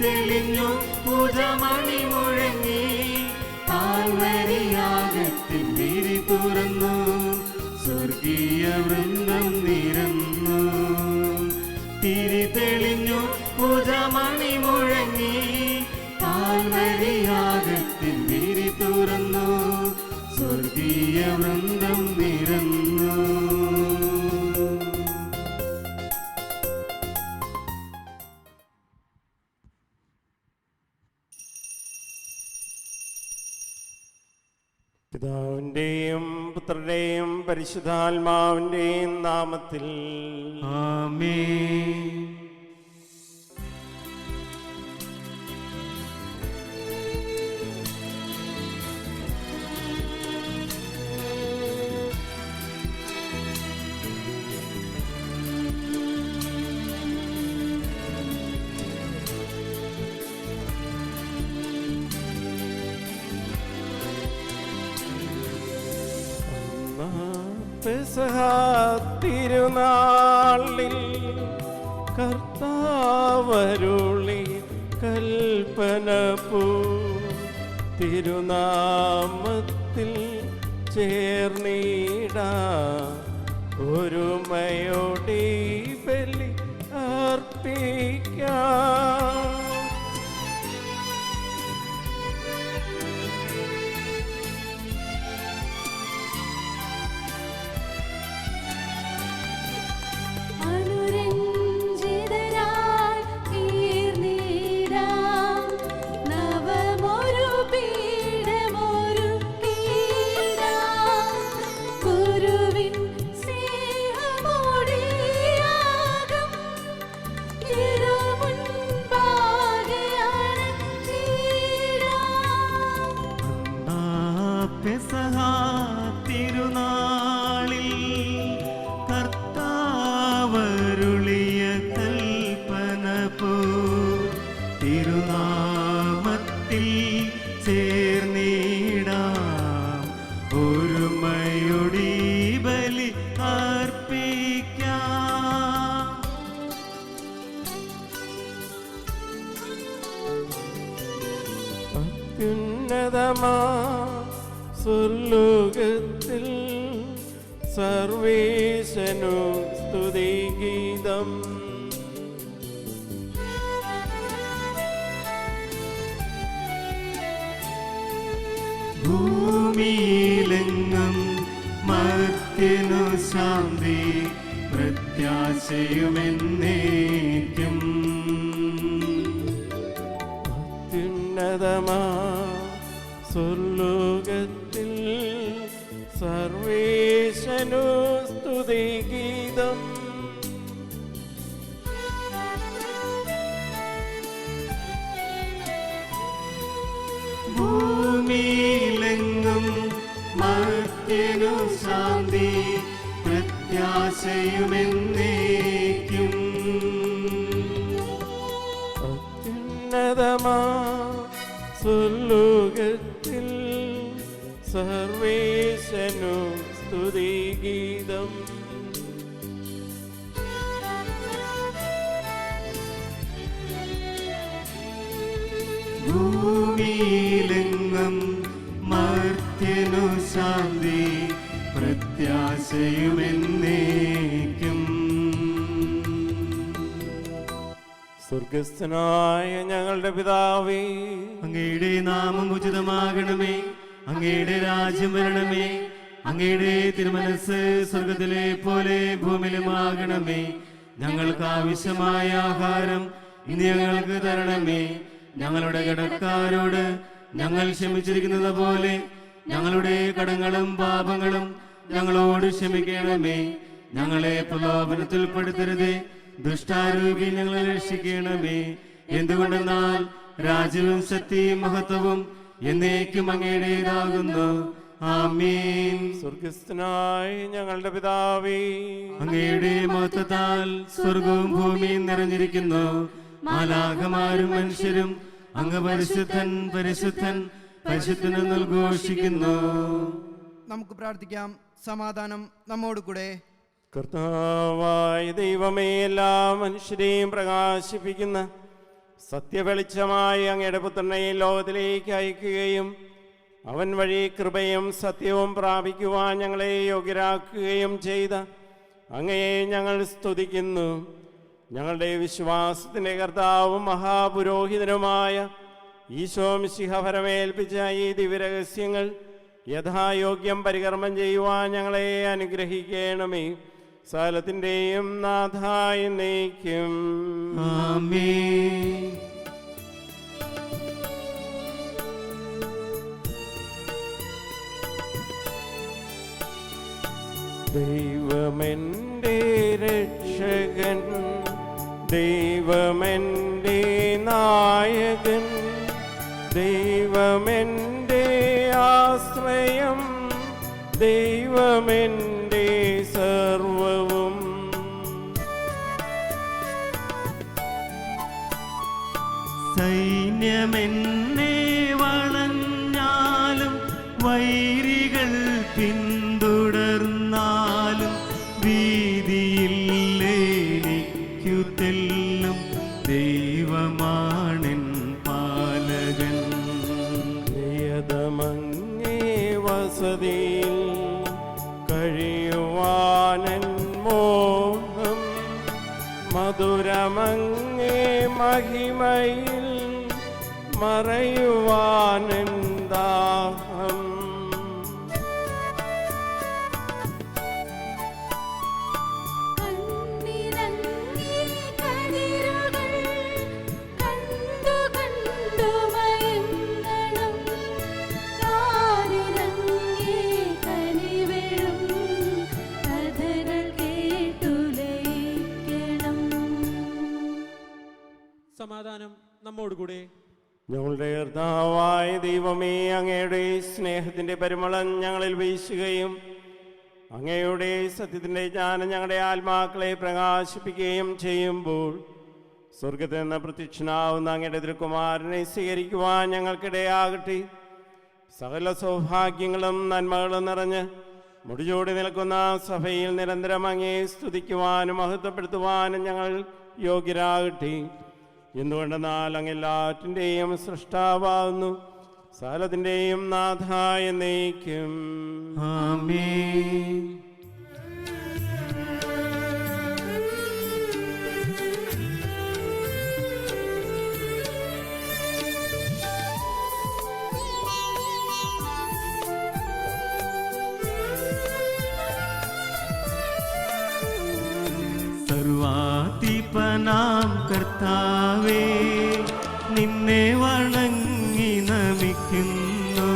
തെളിഞ്ഞു പൂജമണി മുഴങ്ങി കാൽവരിയാഗത്തിൻ വിരി തുറന്നു സ്വർഗീയ വൃന്ദം നിരന്നു തിരി തെളിഞ്ഞു പൂജമണി മുഴങ്ങി കാൽവരിയാഗത്തിൻ വിരി തുറന്നു സ്വർഗീയ വൃന്ദം നിരന്നു. പിതാവിന്റെയും പുത്രന്റെയും പരിശുദ്ധാത്മാവിന്റെയും നാമത്തിൽ ആമേൻ. പെസഹ തിരുനാളിൽ കർത്താവരുളി കൽപ്പന പൂ തിരുനാമത്തിൽ ചേർന്നിടാ ഒരുമയോടെ ബലി അർപ്പിക്കാം. പെസഹ തിരുനാളിൽ കർത്താവരുളിയ കൽപ്പന പോ തിരുനാമത്തിൽ ചേർന്നിടാം ഒരുമയോടെ ബലി അർപ്പിക്കാം. അത്യുന്നതമാ സ്വർലോകത്തിൽ സർവേശനു സ്തുതിഗീതം. ഭൂമിയിലെങ്ങും മർത്യനു ശാന്തി പ്രത്യാശയുമെന്നേക്കും. അത്യുന്നതമാ സ്വർലോകത്തിൽ സർവേശനു സ്തുതിഗീതം. ഭൂമിയിലെങ്ങും മർത്യനു ശാന്തി പ്രത്യാശയുമെന്നേക്കും. അത്യുന്നതമാ സ്വർലോകത്തിൽ സർവേശനു സ്തുതിഗീതം. ഭൂമിയിലെങ്ങും മർത്യനു ശാന്തി പ്രത്യാശയുമെന്നേക്കും. സ്വർഗസ്ഥനായ ഞങ്ങളുടെ പിതാവേ, അങ്ങയുടെ നാമം ഉചിതമാകണമേ, അങ്ങയുടെ രാജ്യം വരണമേ, അങ്ങയുടെ തിരുമനസ് സ്വർഗത്തിലെ പോലെ ഭൂമിയിലുമാകണമേ. ഞങ്ങൾക്ക് ആവശ്യമായ ആഹാരം ഇനി ഞങ്ങൾക്ക് തരണമേ. ഞങ്ങളുടെ കടക്കാരോട് ഞങ്ങൾ ക്ഷമിച്ചിരിക്കുന്നത് പോലെ ഞങ്ങളുടെ കടങ്ങളും പാപങ്ങളും ഞങ്ങളോട് ക്ഷമിക്കണമേ. ഞങ്ങളെ പ്രലോഭനത്തിൽ പെടുത്തരുതേ, ദുഷ്ടാരൂപി ഞങ്ങളെ രക്ഷിക്കണമേ. എന്തുകൊണ്ടെന്നാൽ രാജ്യവും ശക്തിയും മഹത്വവും എന്നേക്കും അങ്ങയുടേതാകുന്നു. ആമേൻ. സ്വർഗസ്ഥനായ ഞങ്ങളുടെ പിതാവേ, അങ്ങയുടെ മഹത്വത്താൽ സ്വർഗവും ഭൂമിയും നിറഞ്ഞിരിക്കുന്നു. മാലാഖമാരും മനുഷ്യരും അങ്ങ് പരിശുദ്ധൻ പരിശുദ്ധൻ പരിശുദ്ധൻ എന്ന് ഉദ്ഘോഷിക്കുന്നു. നമുക്ക് പ്രാർത്ഥിക്കാം. സമാധാനം നമ്മോട് കൂടെ. കർത്താവായ ദൈവമേ, എല്ലാ മനുഷ്യരെയും പ്രകാശിപ്പിക്കുന്ന സത്യവെളിച്ചമായി അങ്ങയുടെ പുത്രനെ ഈ ലോകത്തിലേക്ക് അയക്കുകയും അവൻ വഴി കൃപയും സത്യവും പ്രാപിക്കുവാൻ ഞങ്ങളെ യോഗ്യരാക്കുകയും ചെയ്ത അങ്ങയെ ഞങ്ങൾ സ്തുതിക്കുന്നു. ഞങ്ങളുടെ വിശ്വാസത്തിൻ്റെ കർത്താവും മഹാപുരോഹിതനുമായ ഈശോ മിശിഹ ഫലമേൽപ്പിച്ച ഈ ദിവ്യരഹസ്യങ്ങൾ യഥായോഗ്യം പരികർമ്മം ചെയ്യുവാൻ ഞങ്ങളെ അനുഗ്രഹിക്കണമേ. സകലത്തിൻ്റെയും നാഥായി നയിക്കും. ആമേൻ. ദൈവമെൻ്റെ രക്ഷകൻ, ദൈവമെൻ്റെ നായകൻ, ദൈവമെൻ്റെ ആശ്രയം, ദൈവമെൻ്റെ സർവവും. സൈന്യമെന്നെ വളഞ്ഞാലും വൈരികൾ പിന്തുടർന്നാലും ഭീതിയില്ലേനിക്കു തെല്ലും ദൈവമാണെൻ പാലകൻ. പ്രിയതമങ്ങേ വസതിയിൽ കഴിയുവാനൻ മോഹം, മധുരമങ്ങേ മഹിമയിൽ മറയുവാനൻ ദാഹം. സമാധാനം നമ്മോടുകൂടെ. ഞങ്ങളുടെ കർത്താവായ ദൈവമേ, അങ്ങയുടെ സ്നേഹത്തിൻ്റെ പരിമളം ഞങ്ങളിൽ വീശുകയും അങ്ങയുടെ സത്യത്തിൻ്റെ ജ്ഞാനം ഞങ്ങളുടെ ആത്മാക്കളെ പ്രകാശിപ്പിക്കുകയും ചെയ്യുമ്പോൾ സ്വർഗത്തിൽ നിന്ന് പ്രത്യക്ഷനാവുന്ന അങ്ങയുടെ തിരുക്കുമാരനെ സ്വീകരിക്കുവാൻ ഞങ്ങൾക്കിടയാകട്ടെ. സകല സൗഭാഗ്യങ്ങളും നന്മകളും നിറഞ്ഞ് മുടിചൂടി നിൽക്കുന്ന സഭയിൽ നിരന്തരം അങ്ങയെ സ്തുതിക്കുവാനും മഹത്വപ്പെടുത്തുവാനും ഞങ്ങൾ യോഗ്യരാകട്ടെ. എന്തുകൊണ്ടെന്നാൽ അങ്ങ് എല്ലാറ്റിൻ്റെയും സൃഷ്ടാവാകുന്നു, സകലത്തിൻ്റെയും നാഥായ നയിക്കും. ആമേൻ. സർവാധിപനാം കർത്താവേ, നിന്നെ വണങ്ങി നമിക്കുന്നു.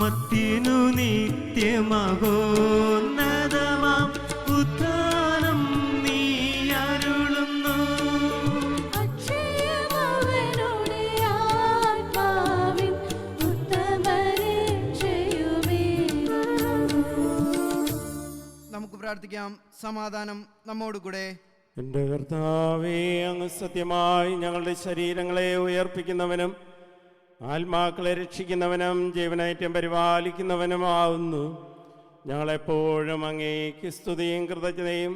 മർത്യനു നിത്യമഹോന്നതമാം ഉത്ഥാനം നീ അരുളുന്നു. നമുക്ക് പ്രാർത്ഥിക്കാം. സമാധാനം നമ്മോടുകൂടെ. എൻ്റെ കർത്താവേ, അങ്ങ് സത്യമായി ഞങ്ങളുടെ ശരീരങ്ങളെ ഉയർപ്പിക്കുന്നവനും ആത്മാക്കളെ രക്ഷിക്കുന്നവനും ജീവനേറ്റം പരിപാലിക്കുന്നവനുമാവുന്നു. ഞങ്ങളെപ്പോഴും അങ്ങേക്ക് സ്തുതിയും കൃതജ്ഞതയും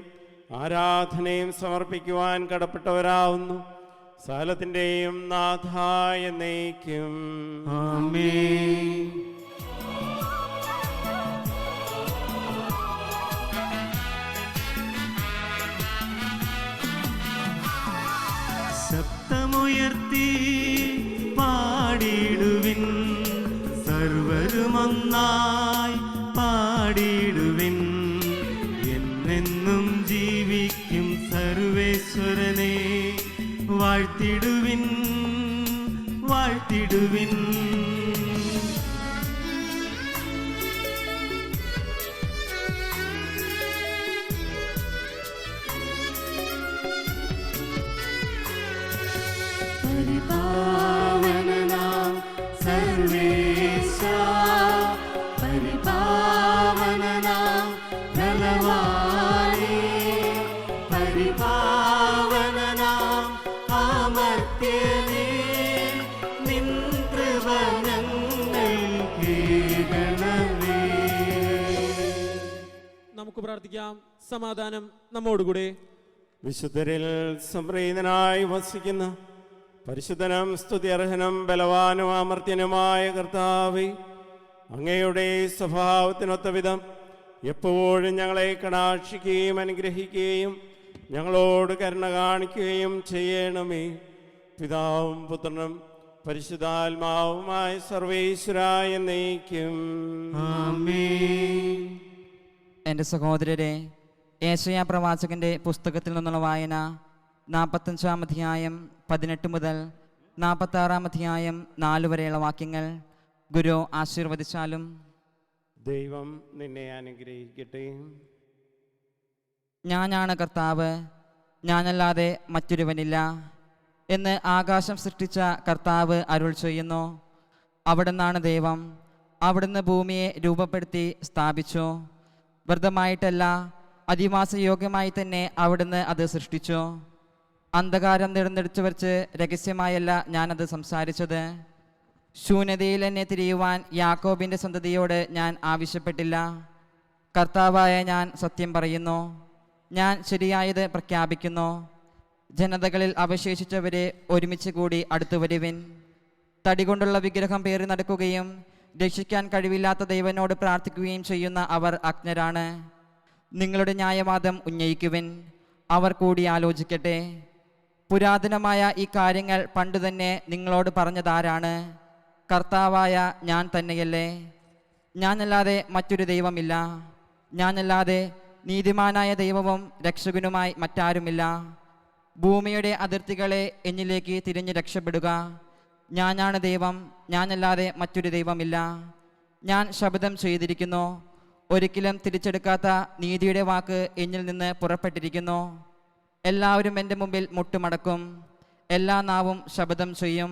ആരാധനയും സമർപ്പിക്കുവാൻ കടപ്പെട്ടവരാവുന്നു. സകലത്തിൻ്റെയും നാഥായ നയിക്കും. ആമേൻ. ശബ്ദമുയർത്തി പാടിടുവിൻ, സർവരുമൊന്നായി പാടിടുവിൻ. എന്നെന്നും ജീവിക്കും സർവേശ്വരനെ വാഴ്ത്തിടുവിൻ, വാഴ്ത്തിടുവിൻ. പരിപാവനനാം പ്രാർത്ഥിക്കാം. സമാധാനം നമ്മോടുകൂടെ. വിശുദ്ധരിൽ സംപ്രീതനായി വസിക്കുന്ന പരിശുദ്ധനും സ്തുത്യർഹനും ബലവാനും അമർത്യനുമായ കർത്താവേ, അങ്ങയുടെ സ്വഭാവത്തിനൊത്ത വിധം എപ്പോഴും ഞങ്ങളെ കടാക്ഷിക്കുകയും അനുഗ്രഹിക്കുകയും ഞങ്ങളോട് കരുണ കാണിക്കുകയും ചെയ്യണമേ. പിതാവും പുത്രനും പരിശുദ്ധാത്മാവുമായ സർവേശ്വരായ എന്നേക്കും ആമേൻ. എൻ്റെ സഹോദരരെ, ഏശയ്യാ പ്രവാചകന്റെ പുസ്തകത്തിൽ നിന്നുള്ള വായന 45-ാം അധ്യായം 18 മുതൽ 46-ാം അധ്യായം 4 വരെയുള്ള വാക്യങ്ങൾ ഗുരു ആശീർവദിച്ചാലും. ദൈവം നിന്നെ അനുഗ്രഹിക്കട്ടെ. ഞാനാണ് കർത്താവ്, ഞാനല്ലാതെ മറ്റൊരുവനില്ല എന്ന് ആകാശം സൃഷ്ടിച്ച കർത്താവ് അരുൾ ചെയ്യുന്നു. അവിടുന്നാണ് ദൈവം, അവിടുന്ന് ഭൂമിയെ രൂപപ്പെടുത്തി സ്ഥാപിച്ചു. വ്യർത്ഥമായിട്ടല്ല, അധിവാസയോഗ്യമായി തന്നെ അവിടുന്ന് അത് സൃഷ്ടിച്ചു. അന്ധകാരം തിരഞ്ഞെടുത്തു വച്ച് രഹസ്യമായല്ല ഞാനത് സംസാരിച്ചത്. ശൂന്യതയിൽ എന്നെ തിരിയുവാൻ യാക്കോബിൻ്റെ സന്തതിയോട് ഞാൻ ആവശ്യപ്പെട്ടില്ല. കർത്താവായ ഞാൻ സത്യം പറയുന്നു, ഞാൻ ശരിയായത് പ്രഖ്യാപിക്കുന്നു. ജനതകളിൽ അവശേഷിച്ചവരെ ഒരുമിച്ച് കൂടി അടുത്തു വരുവിൻ. തടികൊണ്ടുള്ള വിഗ്രഹം പേറി നടക്കുകയും രക്ഷിക്കാൻ കഴിവില്ലാത്ത ദൈവനോട് പ്രാർത്ഥിക്കുകയും ചെയ്യുന്ന അവർ അജ്ഞരാണ്. നിങ്ങളുടെ ന്യായവാദം ഉന്നയിക്കുവിൻ, അവർ കൂടി ആലോചിക്കട്ടെ. പുരാതനമായ ഈ കാര്യങ്ങൾ പണ്ടുതന്നെ നിങ്ങളോട് പറഞ്ഞതാരാണ്? കർത്താവായ ഞാൻ തന്നെയല്ലേ? ഞാനല്ലാതെ മറ്റൊരു ദൈവമില്ല. ഞാനല്ലാതെ നീതിമാനായ ദൈവവും രക്ഷകനുമായി മറ്റാരുമില്ല. ഭൂമിയുടെ അതിർത്തികളെ എന്നിലേക്ക് തിരിഞ്ഞ് രക്ഷപ്പെടുക. ഞാനാണ് ദൈവം, ഞാനല്ലാതെ മറ്റൊരു ദൈവമില്ല. ഞാൻ ശപഥം ചെയ്തിരിക്കുന്നു, ഒരിക്കലും തിരിച്ചെടുക്കാത്ത നീതിയുടെ വാക്ക് എന്നിൽ നിന്ന് പുറപ്പെട്ടിരിക്കുന്നു. എല്ലാവരും എൻ്റെ മുമ്പിൽ മുട്ടുമടക്കും, എല്ലാ നാവും ശപഥം ചെയ്യും.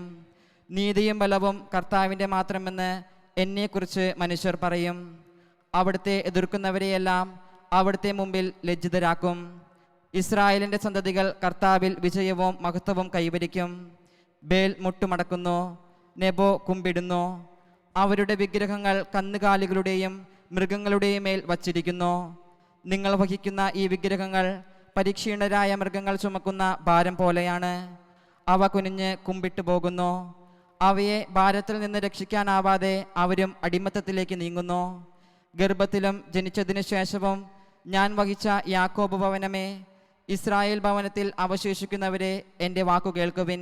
നീതിയും ബലവും കർത്താവിൻ്റെ മാത്രമെന്ന് എന്നെക്കുറിച്ച് മനുഷ്യർ പറയും. അവിടുത്തെ എതിർക്കുന്നവരെയെല്ലാം അവിടുത്തെ മുമ്പിൽ ലജ്ജിതരാക്കും. ഇസ്രായേലിൻ്റെ സന്തതികൾ കർത്താവിൽ വിജയവും മഹത്വവും കൈവരിക്കും. ബേൽ മുട്ടുമടക്കുന്നു, നെബോ കുമ്പിടുന്നു. അവരുടെ വിഗ്രഹങ്ങൾ കന്നുകാലികളുടെയും മൃഗങ്ങളുടെയും മേൽ വച്ചിരിക്കുന്നു. നിങ്ങൾ വഹിക്കുന്ന ഈ വിഗ്രഹങ്ങൾ പരിക്ഷീണരായ മൃഗങ്ങൾ ചുമക്കുന്ന ഭാരം പോലെയാണ്. അവ കുനിഞ്ഞ് കുമ്പിട്ട് പോകുന്നു. അവയെ ഭാരത്തിൽ നിന്ന് രക്ഷിക്കാനാവാതെ അവരും അടിമത്തത്തിലേക്ക് നീങ്ങുന്നു. ഗർഭത്തിലും ജനിച്ചതിനു ശേഷവും ഞാൻ വഹിച്ച യാക്കോബ് ഭവനമേ, ഇസ്രായേൽ ഭവനത്തിൽ അവശേഷിക്കുന്നവരെ എൻ്റെ വാക്കു കേൾക്കുവിൻ.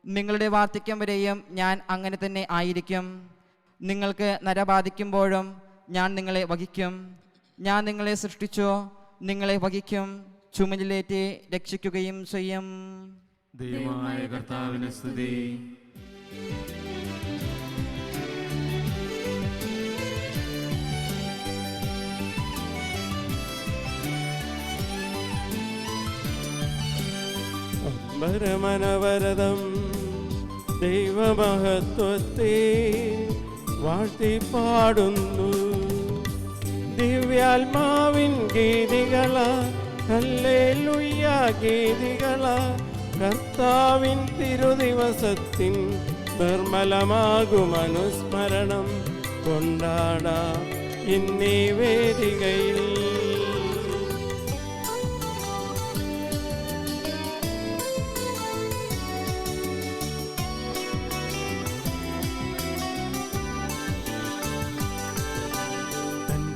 നിങ്ങളുടെ വാർദ്ധക്യം വരെയും ഞാൻ അങ്ങനെ തന്നെ ആയിരിക്കും. നിങ്ങൾക്ക് നരബാധിക്കുമ്പോഴും ഞാൻ നിങ്ങളെ വഹിക്കും. ഞാൻ നിങ്ങളെ സൃഷ്ടിച്ചു, നിങ്ങളെ വഹിക്കും, ചുമലിലേറ്റി രക്ഷിക്കുകയും ചെയ്യും. ദൈവമായ കർത്താവിന് സ്തുതി. അമ്പരമനവരതം ദൈവമഹത്വത്തെ വാഴ്ത്തിപ്പാടുന്നു. ദിവ്യാത്മാവിൻ ഗീതികള, ഹല്ലേലൂയ ഗീതികള. കർത്താവിൻ തിരുദിവസത്തിൻ നിർമ്മലമാകും അനുസ്മരണം കൊണ്ടാടാം ഇന്നീ വേദികയിൽ.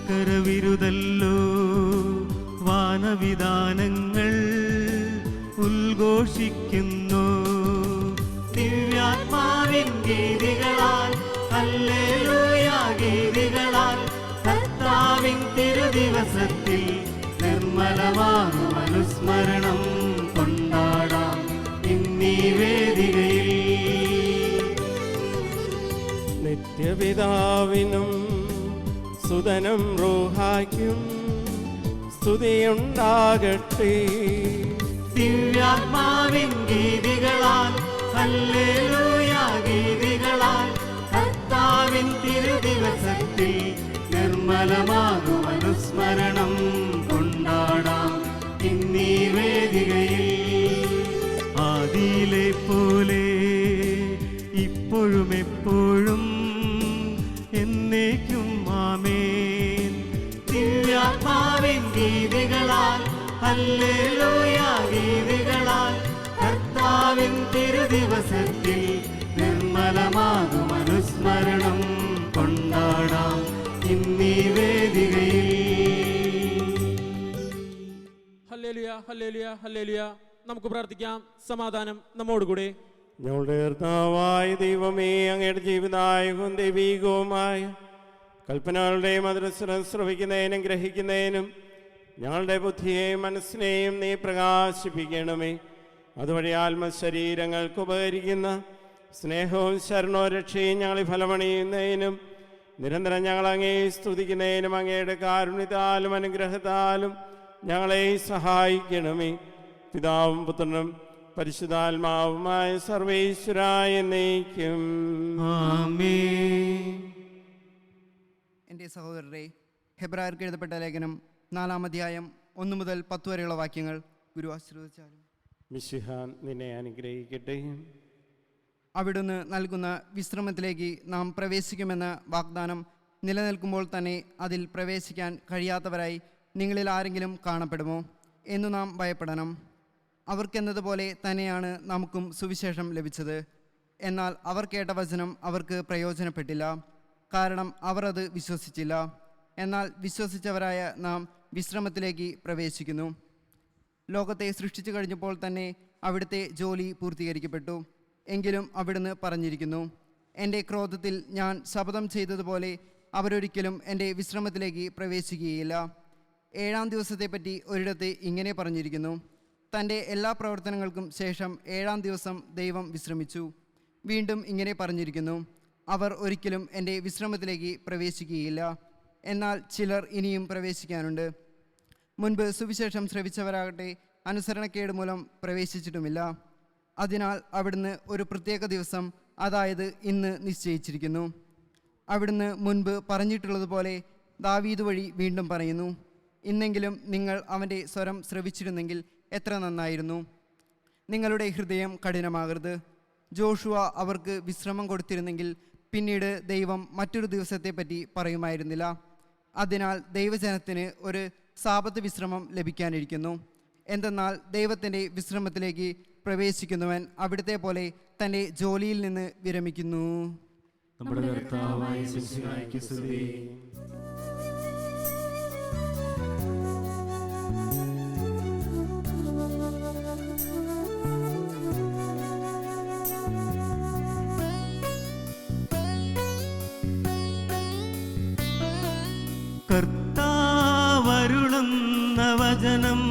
കരവിരുതല്ലോ വാനവിധാനങ്ങൾ ഉദ്ഘോഷിക്കുന്നു. ദിവ്യാത്മാവിൻ ഗീതികളാൽ, ഹല്ലേലൂയ ഗീതികളാൽ, കർത്താവിൻ തിരുദിവസത്തിൽ നിർമ്മലമാകും അനുസ്മരണം കൊണ്ടാടാം ഇന്നീ വേദികയിൽ. നിത്യപിതാവിനും സുതനും റൂഹായ്ക്കും സ്തുതിയുണ്ടാകട്ടെ. ദിവ്യാത്മാവിൻ ഗീതികളാൽ, ഹല്ലേലൂയ ഗീതികളാൽ, കർത്താവിൻ തിരുദിവസത്തിൽ നിർമ്മലമാകും അനുസ്മരണം കൊണ്ടാടാം ഇന്നീ വേദികയിൽ. ആദിയിലെ പോലെ ഇപ്പോഴും എപ്പോഴും എന്നേക്കും ആമേൻ. ദിവ്യാത്മാവിൻ ഗീതികളാൽ ഹല്ലേലൂയ ഗീതികളാൽ കർത്താവിൻ തിരുദിവസത്തിൽ നിർമ്മലമാകും അനുസ്മരണം കൊണ്ടാടാം ഇന്നീ വേദികയിൽ. Hallelujah hallelujah hallelujah. നമുക്ക് പ്രാർത്ഥിക്കാം. സമാധാനം നമ്മോടുകൂടെ. ഞങ്ങളുടെ കർത്താവായ ദൈവമേ, അങ്ങയുടെ ജീവിതായകവും ദൈവീകവുമായ കൽപ്പനകളുടെ മധുരസ്വരം ശ്രവിക്കുന്നതിനും ഗ്രഹിക്കുന്നതിനും ഞങ്ങളുടെ ബുദ്ധിയെയും മനസ്സിനെയും നീ പ്രകാശിപ്പിക്കണമേ. അതുവഴി ആത്മശരീരങ്ങൾക്ക് ഉപകരിക്കുന്ന സ്നേഹവും ശരണവും രക്ഷയും ഞങ്ങളെ ഫലമണിയുന്നതിനും നിരന്തരം ഞങ്ങൾ അങ്ങേ സ്തുതിക്കുന്നതിനും അങ്ങയുടെ കാരുണ്യത്താലും അനുഗ്രഹത്താലും ഞങ്ങളെ സഹായിക്കണമേ. പിതാവും പുത്രനും പരിശുദ്ധാത്മാവുമായ സർവേശ്വരായ എന്നേക്കും ആമേൻ. എൻ്റെ സഹോദരരെ, ഹെബ്രായർക്ക് എഴുതപ്പെട്ട ലേഖനം 4-ാം അധ്യായം 1 മുതൽ 10 വരെയുള്ള വാക്യങ്ങൾ ഗുരു ആശീർവദിച്ചാലും. മിശിഹാൻ നിന്നെ അനുഗ്രഹിക്കട്ടെ. അവിടുന്ന് നൽകുന്ന വിശ്രമത്തിലേക്ക് നാം പ്രവേശിക്കുമെന്ന വാഗ്ദാനം നിലനിൽക്കുമ്പോൾ തന്നെ അതിൽ പ്രവേശിക്കാൻ കഴിയാത്തവരായി നിങ്ങളിൽ ആരെങ്കിലും കാണപ്പെടുമോ എന്നു നാം ഭയപ്പെടണം. അവർക്കെന്നതുപോലെ തന്നെയാണ് നമുക്കും സുവിശേഷം ലഭിച്ചത്. എന്നാൽ അവർ കേട്ട വചനം അവർക്ക് പ്രയോജനപ്പെട്ടില്ല, കാരണം അവർ അത് വിശ്വസിച്ചില്ല. എന്നാൽ വിശ്വസിച്ചവരായ നാം വിശ്രമത്തിലേക്ക് പ്രവേശിക്കുന്നു. ലോകത്തെ സൃഷ്ടിച്ചു കഴിഞ്ഞപ്പോൾ തന്നെ അവിടുത്തെ ജോലി പൂർത്തീകരിക്കപ്പെട്ടു. എങ്കിലും അവിടുന്ന് പറഞ്ഞിരിക്കുന്നു, എൻ്റെ ക്രോധത്തിൽ ഞാൻ ശപഥം ചെയ്തതുപോലെ അവരൊരിക്കലും എൻ്റെ വിശ്രമത്തിലേക്ക് പ്രവേശിക്കുകയില്ല. 7-ാം ദിവസത്തെപ്പറ്റി ഒരിടത്ത് ഇങ്ങനെ പറഞ്ഞിരിക്കുന്നു, തൻ്റെ എല്ലാ പ്രവർത്തനങ്ങൾക്കും ശേഷം 7-ാം ദിവസം ദൈവം വിശ്രമിച്ചു. വീണ്ടും ഇങ്ങനെ പറഞ്ഞിരിക്കുന്നു, അവർ ഒരിക്കലും എൻ്റെ വിശ്രമത്തിലേക്ക് പ്രവേശിക്കുകയില്ല. എന്നാൽ ചിലർ ഇനിയും പ്രവേശിക്കാനുണ്ട്. മുൻപ് സുവിശേഷം ശ്രവിച്ചവരാകട്ടെ അനുസരണക്കേട് മൂലം പ്രവേശിച്ചിട്ടുമില്ല. അതിനാൽ അവിടുന്ന് ഒരു പ്രത്യേക ദിവസം, അതായത് ഇന്ന് നിശ്ചയിച്ചിരിക്കുന്നു. അവിടുന്ന് മുൻപ് പറഞ്ഞിട്ടുള്ളതുപോലെ ദാവീദ് വഴി വീണ്ടും പറയുന്നു, ഇന്നെങ്കിലും നിങ്ങൾ അവൻ്റെ സ്വരം ശ്രവിച്ചിരുന്നെങ്കിൽ എത്ര നന്നായിരുന്നു. നിങ്ങളുടെ ഹൃദയം കഠിനമാകരുത്. ജോഷുവ അവർക്ക് വിശ്രമം കൊടുത്തിരുന്നെങ്കിൽ പിന്നീട് ദൈവം മറ്റൊരു ദിവസത്തെപ്പറ്റി പറയുമായിരുന്നില്ല. അതിനാൽ ദൈവജനത്തിന് ഒരു സാബത്ത് വിശ്രമം ലഭിക്കാനിരിക്കുന്നു. എന്തെന്നാൽ ദൈവത്തിൻ്റെ വിശ്രമത്തിലേക്ക് പ്രവേശിക്കുന്നവൻ അവിടുത്തെ പോലെ തൻ്റെ ജോലിയിൽ നിന്ന് വിരമിക്കുന്നു. നമ്മുടെ കർത്താവായ യേശുവിനെ സ്തുതി. കർത്താവരുളുന്ന വചനം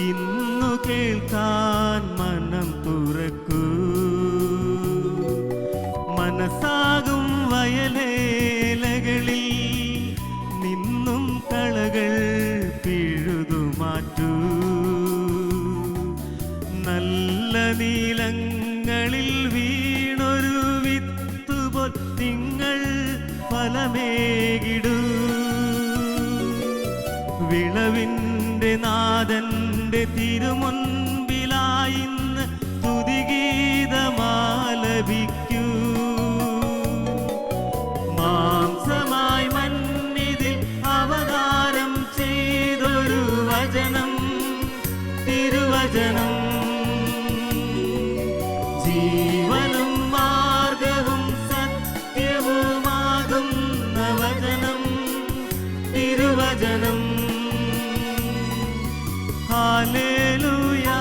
ഇന്നു കേൾക്കാൻ മനം തുറക്കൂ. മനസ്സാകും വയലേലകളിൽ നിന്നും കളകൾ പിഴുതുമാറ്റൂ. നല്ല നീലങ്ങളിൽ വീണൊരു വിത്തുപോൽ നിങ്ങൾ ഫലമേകിടൂ. വിളവിൻ്റെ നാഥൻ്റെ തിരുമുൻപിലായിന്ന് സ്തുതിഗീതമാലപിക്കൂ. മാംസമായി മന്നിതിൽ അവതാരം ചെയ്തൊരു വചനം, തിരുവചനം, ജീവനും മാർഗവും സത്യവുമാകുന്ന വചനം, തിരുവചനം. ഹല്ലേലൂയാ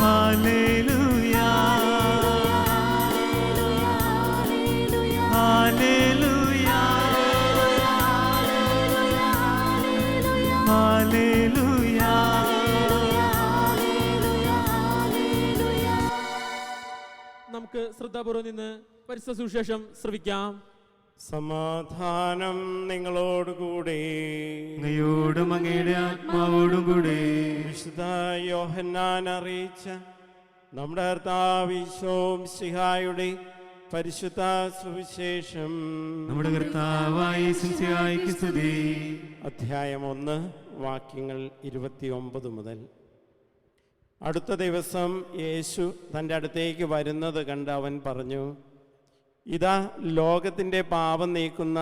ഹല്ലേലൂയാ ഹല്ലേലൂയാ ഹല്ലേലൂയാ. നമുക്ക് ശ്രദ്ധാപൂർവ്വം നിന്ന് പരിശുദ്ധ സുവിശേഷം ശ്രവിക്കാം. സമാധാനം നിങ്ങളോടുകൂടെ. അങ്ങയോടും അങ്ങയുടെ ആത്മാവോടും കൂടെ. വിശുദ്ധ യോഹന്നാൻ അറിയിച്ച നമ്മുടെ കർത്താവ് ഈശോ മിശിഹായുടെ പരിശുദ്ധ സുവിശേഷം. നമ്മുടെ കർത്താവായ യേശുവിനെ സ്തുതി. അധ്യായം 1 വാക്യങ്ങൾ 29 മുതൽ. അടുത്ത ദിവസം യേശു തൻ്റെ അടുത്തേക്ക് വരുന്നത് കണ്ട് അവൻ പറഞ്ഞു, ഇതാ ലോകത്തിൻ്റെ പാപം നീക്കുന്ന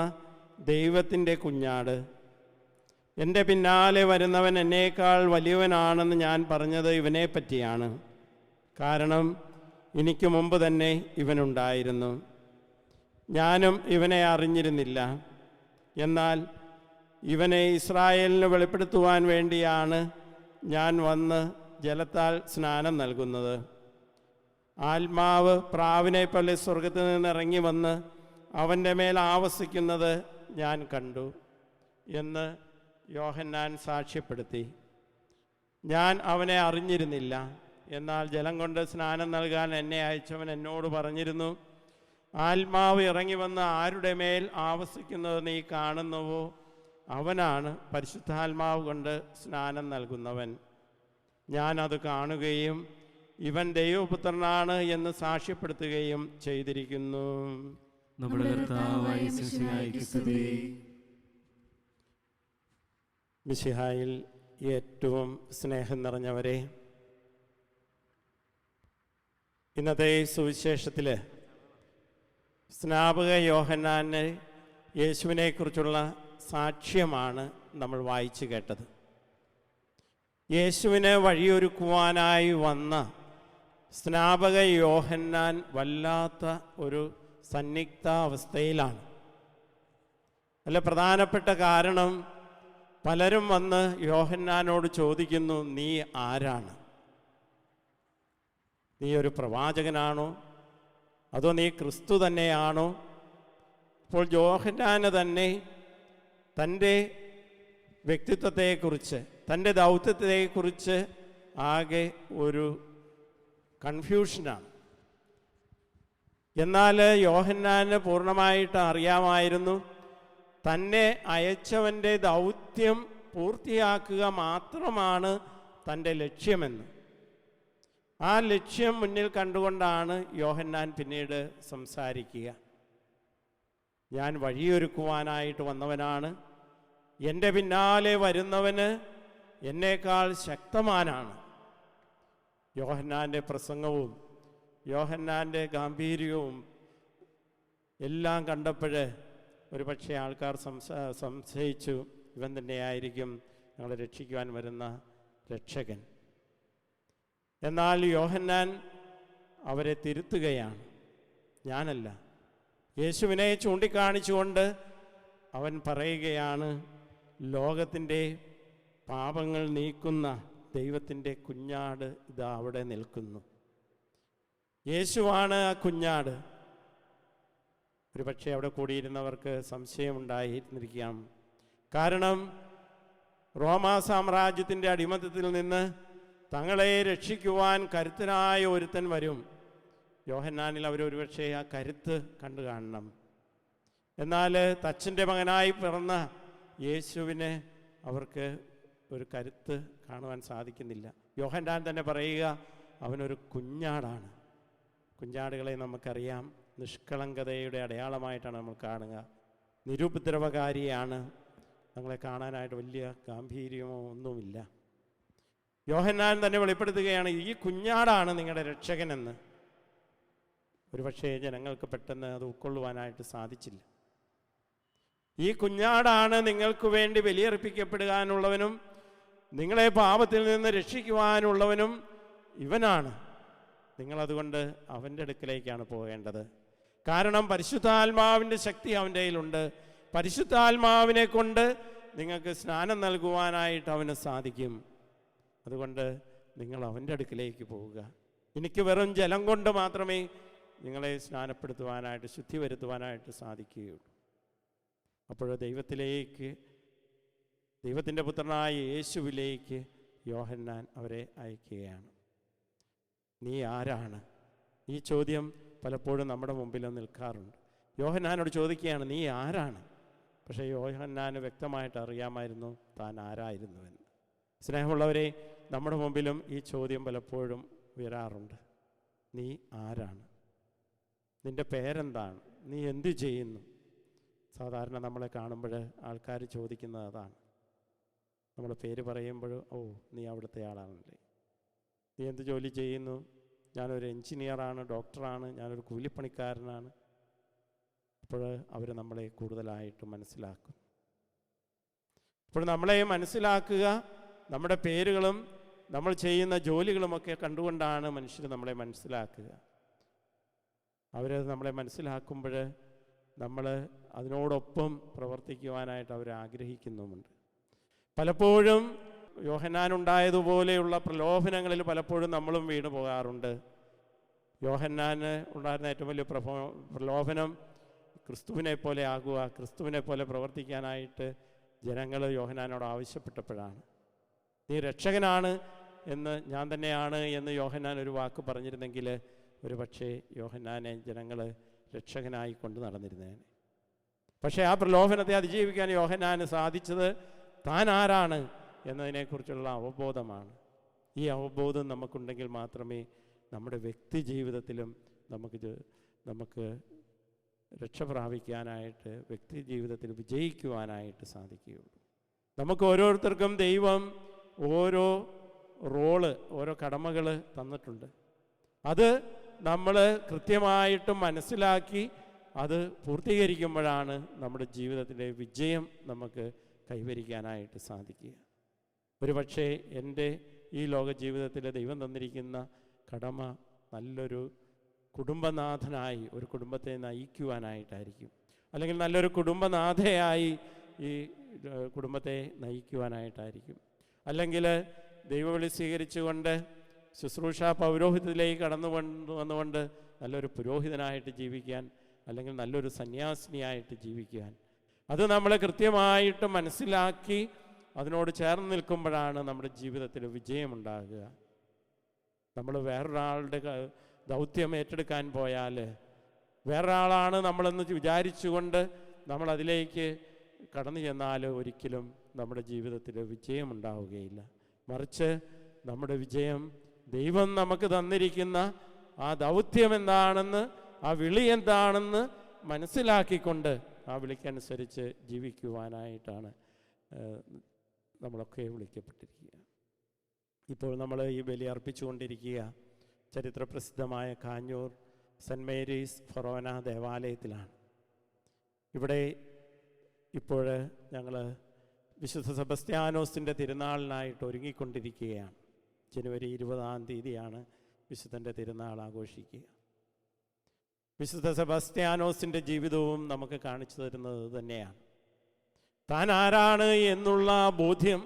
ദൈവത്തിൻ്റെ കുഞ്ഞാട്. എൻ്റെ പിന്നാലെ വരുന്നവൻ എന്നേക്കാൾ വലിയവനാണെന്ന് ഞാൻ പറഞ്ഞത് ഇവനെ പറ്റിയാണ്. കാരണം എനിക്ക് മുമ്പ് തന്നെ ഇവനുണ്ടായിരുന്നു. ഞാനും ഇവനെ അറിഞ്ഞിരുന്നില്ല. എന്നാൽ ഇവനെ ഇസ്രായേലിന് വെളിപ്പെടുത്തുവാൻ വേണ്ടിയാണ് ഞാൻ വന്ന് ജലത്താൽ സ്നാനം നൽകുന്നത്. ആത്മാവ് പ്രാവിനെ പോലെ സ്വർഗത്തിൽ നിന്ന് ഇറങ്ങി വന്ന് അവൻ്റെ മേൽ ആവസിക്കുന്നത് ഞാൻ കണ്ടു എന്ന് യോഹന്നാൻ സാക്ഷ്യപ്പെടുത്തി. ഞാൻ അവനെ അറിഞ്ഞിരുന്നില്ല. എന്നാൽ ജലം കൊണ്ട് സ്നാനം നൽകാൻ എന്നെ അയച്ചവൻ എന്നോട് പറഞ്ഞിരുന്നു, ആത്മാവ് ഇറങ്ങി വന്ന് ആരുടെ മേൽ ആവസിക്കുന്നത് നീ കാണുന്നുവോ അവനാണ് പരിശുദ്ധാത്മാവ് കൊണ്ട് സ്നാനം നൽകുന്നവൻ. ഞാനത് കാണുകയും ഇവൻ ദൈവപുത്രനാണ് എന്ന് സാക്ഷ്യപ്പെടുത്തുകയും ചെയ്തിരിക്കുന്നു. നമ്മുടെ കർത്താവായ മിശിഹായ്ക്ക് സ്തുതി. മിശിഹായിൽ ഏറ്റവും സ്നേഹം നിറഞ്ഞവരെ, ഇന്നത്തെ സുവിശേഷത്തിൽ സ്നാപക യോഹന്നാന് യേശുവിനെക്കുറിച്ചുള്ള സാക്ഷ്യമാണ് നമ്മൾ വായിച്ചു കേട്ടത്. യേശുവിനെ വഴിയൊരുക്കുവാനായി വന്ന സ്നാപക യോഹന്നാൻ വല്ലാത്ത ഒരു സന്നിഗ്ധാവസ്ഥയിലാണ്. അതിലെ പ്രധാനപ്പെട്ട കാരണം, പലരും വന്ന് യോഹന്നാനോട് ചോദിക്കുന്നു, നീ ആരാണ്? നീ ഒരു പ്രവാചകനാണോ? അതോ നീ ക്രിസ്തു തന്നെയാണോ? അപ്പോൾ യോഹന്നാന് തന്നെ തൻ്റെ വ്യക്തിത്വത്തെക്കുറിച്ച്, തൻ്റെ ദൗത്യത്തെക്കുറിച്ച് ആകെ ഒരു കൺഫ്യൂഷനാണ്. എന്നാൽ യോഹന്നാന് പൂർണ്ണമായിട്ട് അറിയാമായിരുന്നു തന്നെ അയച്ചവൻ്റെ ദൗത്യം പൂർത്തിയാക്കുക മാത്രമാണ് തൻ്റെ ലക്ഷ്യമെന്ന്. ആ ലക്ഷ്യം മുന്നിൽ കണ്ടുകൊണ്ടാണ് യോഹന്നാൻ പിന്നീട് സംസാരിക്കുക. ഞാൻ വഴിയൊരുക്കുവാനായിട്ട് വന്നവനാണ്, എൻ്റെ പിന്നാലെ വരുന്നവന് എന്നേക്കാൾ ശക്തമാനാണ്. യോഹന്നാൻ്റെ പ്രസംഗവും യോഹന്നാൻ്റെ ഗാംഭീര്യവും എല്ലാം കണ്ടപ്പോൾ ഒരു പക്ഷേ ആൾക്കാർ സംശയിച്ചു, ഇവൻ തന്നെയായിരിക്കും ഞങ്ങളെ രക്ഷിക്കുവാൻ വരുന്ന രക്ഷകൻ. എന്നാൽ യോഹന്നാൻ അവരെ തിരുത്തുകയാണ്. ഞാനല്ല. യേശുവിനെ ചൂണ്ടിക്കാണിച്ചുകൊണ്ട് അവൻ പറയുകയാണ്, ലോകത്തിൻ്റെ പാപങ്ങൾ നീക്കുന്ന ദൈവത്തിൻ്റെ കുഞ്ഞാട് ഇതാ അവിടെ നിൽക്കുന്നു. യേശുവാണ് ആ കുഞ്ഞാട്. ഒരു പക്ഷേ അവിടെ കൂടിയിരുന്നവർക്ക് സംശയമുണ്ടായിരുന്നിരിക്കാം. കാരണം റോമാ സാമ്രാജ്യത്തിൻ്റെ അടിമത്തത്തിൽ നിന്ന് തങ്ങളെ രക്ഷിക്കുവാൻ കരുത്തനായ ഒരുത്തൻ വരും. യോഹന്നാനിൽ അവരൊരുപക്ഷെ ആ കരുത്ത് കണ്ടു കാണണം. എന്നാൽ തച്ചൻ്റെ മകനായി പിറന്ന യേശുവിനെ അവർക്ക് ഒരു കരുത്ത് കാണുവാൻ സാധിക്കുന്നില്ല. യോഹന്നാൻ തന്നെ പറയുക, അവനൊരു കുഞ്ഞാടാണ്. കുഞ്ഞാടുകളെ നമുക്കറിയാം, നിഷ്കളങ്കതയുടെ അടയാളമായിട്ടാണ് നമ്മൾ കാണുക. നിരുപദ്രവകാരിയാണ്. ഞങ്ങളെ കാണാനായിട്ട് വലിയ ഗാംഭീര്യമോ ഒന്നുമില്ല. യോഹന്നാൻ തന്നെ വെളിപ്പെടുത്തുകയാണ്, ഈ കുഞ്ഞാടാണ് നിങ്ങളുടെ രക്ഷകനെന്ന്. ഒരുപക്ഷേ ജനങ്ങൾക്ക് പെട്ടെന്ന് അത് ഉൾക്കൊള്ളുവാനായിട്ട് സാധിച്ചില്ല. ഈ കുഞ്ഞാടാണ് നിങ്ങൾക്ക് വേണ്ടി ബലിയർപ്പിക്കപ്പെടുവാനുള്ളവനും നിങ്ങളെ പാപത്തിൽ നിന്ന് രക്ഷിക്കുവാനുള്ളവനും ഇവനാണ്. നിങ്ങളതുകൊണ്ട് അവൻ്റെ അടുക്കലേക്കാണ് പോകേണ്ടത്. കാരണം പരിശുദ്ധാത്മാവിൻ്റെ ശക്തി അവൻ്റെ കയ്യിലുണ്ട്. പരിശുദ്ധാത്മാവിനെ കൊണ്ട് നിങ്ങൾക്ക് സ്നാനം നൽകുവാനായിട്ട് അവന് സാധിക്കും. അതുകൊണ്ട് നിങ്ങൾ അവൻ്റെ അടുക്കിലേക്ക് പോവുക. എനിക്ക് വെറും ജലം കൊണ്ട് മാത്രമേ നിങ്ങളെ സ്നാനപ്പെടുത്തുവാനായിട്ട്, ശുദ്ധി വരുത്തുവാനായിട്ട് സാധിക്കുകയുള്ളൂ. അപ്പോൾ ദൈവത്തിലേക്ക്, ദൈവത്തിൻ്റെ പുത്രനായ യേശുവിലേക്ക് യോഹന്നാൻ അവരെ അയക്കുകയാണ്. നീ ആരാണ്? ഈ ചോദ്യം പലപ്പോഴും നമ്മുടെ മുമ്പിൽ നിൽക്കാറുണ്ട്. യോഹന്നാനോട് ചോദിക്കുകയാണ്, നീ ആരാണ്? പക്ഷേ യോഹന്നാന് വ്യക്തമായിട്ട് അറിയാമായിരുന്നു താൻ ആരായിരുന്നുവെന്ന്. സ്നേഹമുള്ളവരെ, നമ്മുടെ മുമ്പിലും ഈ ചോദ്യം പലപ്പോഴും വരാറുണ്ട്. നീ ആരാണ്? നിൻ്റെ പേരെന്താണ്? നീ എന്തു ചെയ്യുന്നു? സാധാരണ നമ്മളെ കാണുമ്പോൾ ആൾക്കാർ ചോദിക്കുന്നത് അതാണ്. നമ്മൾ പേര് പറയുമ്പോൾ, ഓ നീ അവിടുത്തെ ആളാണല്ലേ, നീ എന്ത് ജോലി ചെയ്യുന്നു? ഞാനൊരു എൻജിനീയറാണ്, ഡോക്ടറാണ്, ഞാനൊരു കൂലിപ്പണിക്കാരനാണ്. അപ്പോൾ അവർ നമ്മളെ കൂടുതലായിട്ട് മനസ്സിലാക്കും. അപ്പോൾ നമ്മളെ മനസ്സിലാക്കുക നമ്മുടെ പേരുകളും നമ്മൾ ചെയ്യുന്ന ജോലികളുമൊക്കെ കണ്ടുകൊണ്ടാണ് മനുഷ്യർ നമ്മളെ മനസ്സിലാക്കുക. അവർ നമ്മളെ മനസ്സിലാക്കുമ്പോൾ നമ്മൾ അതിനോടൊപ്പം പ്രവർത്തിക്കുവാനായിട്ട് അവർ ആഗ്രഹിക്കുന്നുമുണ്ട്. പലപ്പോഴും യോഹന്നാനുണ്ടായതുപോലെയുള്ള പ്രലോഭനങ്ങളിൽ പലപ്പോഴും നമ്മളും വീണു പോകാറുണ്ട്. യോഹന്നാന് ഉണ്ടായിരുന്ന ഏറ്റവും വലിയ പ്രലോഭനം ക്രിസ്തുവിനെ പോലെ ആകുക, ക്രിസ്തുവിനെ പോലെ പ്രവർത്തിക്കാനായിട്ട് ജനങ്ങൾ യോഹന്നാനോട് ആവശ്യപ്പെട്ടപ്പോഴാണ്. നീ രക്ഷകനാണ് എന്ന്, ഞാൻ തന്നെയാണ് എന്ന് യോഹന്നാൻ ഒരു വാക്ക് പറഞ്ഞിരുന്നെങ്കിൽ ഒരു പക്ഷേ യോഹന്നാനെ ജനങ്ങൾ രക്ഷകനായി കൊണ്ട് നടന്നിരുന്നേനെ. പക്ഷേ ആ പ്രലോഭനത്തെ അതിജീവിക്കാൻ യോഹന്നാന് സാധിച്ചത് താൻ ആരാണ് എന്നതിനെക്കുറിച്ചുള്ള അവബോധമാണ്. ഈ അവബോധം നമുക്കുണ്ടെങ്കിൽ മാത്രമേ നമ്മുടെ വ്യക്തി ജീവിതത്തിലും നമുക്ക് രക്ഷ പ്രാപിക്കാനായിട്ട്, വ്യക്തി ജീവിതത്തിൽ വിജയിക്കുവാനായിട്ട് സാധിക്കുകയുള്ളൂ. നമുക്ക് ഓരോരുത്തർക്കും ദൈവം ഓരോ റോള്, ഓരോ കടമകൾ തന്നിട്ടുണ്ട്. അത് നമ്മൾ കൃത്യമായിട്ട് മനസ്സിലാക്കി അത് പൂർത്തീകരിക്കുമ്പോഴാണ് നമ്മുടെ ജീവിതത്തിലെ വിജയം നമുക്ക് കൈവരിക്കാനായിട്ട് സാധിക്കുക. ഒരു പക്ഷേ എൻ്റെ ഈ ലോക ജീവിതത്തിൽ ദൈവം തന്നിരിക്കുന്ന കടമ നല്ലൊരു കുടുംബനാഥനായി ഒരു കുടുംബത്തെ നയിക്കുവാനായിട്ടായിരിക്കും, അല്ലെങ്കിൽ നല്ലൊരു കുടുംബനാഥയായി ഈ കുടുംബത്തെ നയിക്കുവാനായിട്ടായിരിക്കും, അല്ലെങ്കിൽ ദൈവവിളി സ്വീകരിച്ചുകൊണ്ട് ശുശ്രൂഷ പൗരോഹിത്യത്തിലേക്ക് വന്നുകൊണ്ട് നല്ലൊരു പുരോഹിതനായിട്ട് ജീവിക്കാൻ, അല്ലെങ്കിൽ നല്ലൊരു സന്യാസിനിയായിട്ട് ജീവിക്കാൻ. അത് നമ്മൾ കൃത്യമായിട്ട് മനസ്സിലാക്കി അതിനോട് ചേർന്ന് നിൽക്കുമ്പോഴാണ് നമ്മുടെ ജീവിതത്തിൽ വിജയമുണ്ടാകുക. നമ്മൾ വേറൊരാളുടെ ദൗത്യം ഏറ്റെടുക്കാൻ പോയാൽ, വേറൊരാളാണ് നമ്മളെന്ന് വിചാരിച്ചുകൊണ്ട് നമ്മൾ അതിലേക്ക് കടന്നു ചെന്നാൽ ഒരിക്കലും നമ്മുടെ ജീവിതത്തിൽ വിജയമുണ്ടാവുകയില്ല. മറിച്ച് നമ്മുടെ വിജയം ദൈവം നമുക്ക് തന്നിരിക്കുന്ന ആ ദൗത്യം എന്താണെന്ന്, ആ വിളി എന്താണെന്ന് മനസ്സിലാക്കിക്കൊണ്ട് ആ വിളിക്കനുസരിച്ച് ജീവിക്കുവാനായിട്ടാണ് നമ്മളൊക്കെ വിളിക്കപ്പെട്ടിരിക്കുക. ഇപ്പോൾ നമ്മൾ ഈ ബലി അർപ്പിച്ചുകൊണ്ടിരിക്കുക ചരിത്രപ്രസിദ്ധമായ കാഞ്ഞൂർ സെൻറ്റ് മേരീസ് ഫൊറോന ദേവാലയത്തിലാണ്. ഇവിടെ ഇപ്പോൾ ഞങ്ങൾ വിശുദ്ധ സെബസ്ത്യാനോസിൻ്റെ തിരുനാളിനായിട്ട് ഒരുങ്ങിക്കൊണ്ടിരിക്കുകയാണ്. ജനുവരി 20-ാം തീയതിയാണ് വിശുദ്ധൻ്റെ തിരുനാൾ ആഘോഷിക്കുക. വിശുദ്ധ സെബസ്ത്യാനോസിൻ്റെ ജീവിതവും നമുക്ക് കാണിച്ചു തരുന്നത് തന്നെയാണ്. താൻ ആരാണ് എന്നുള്ള ബോധ്യം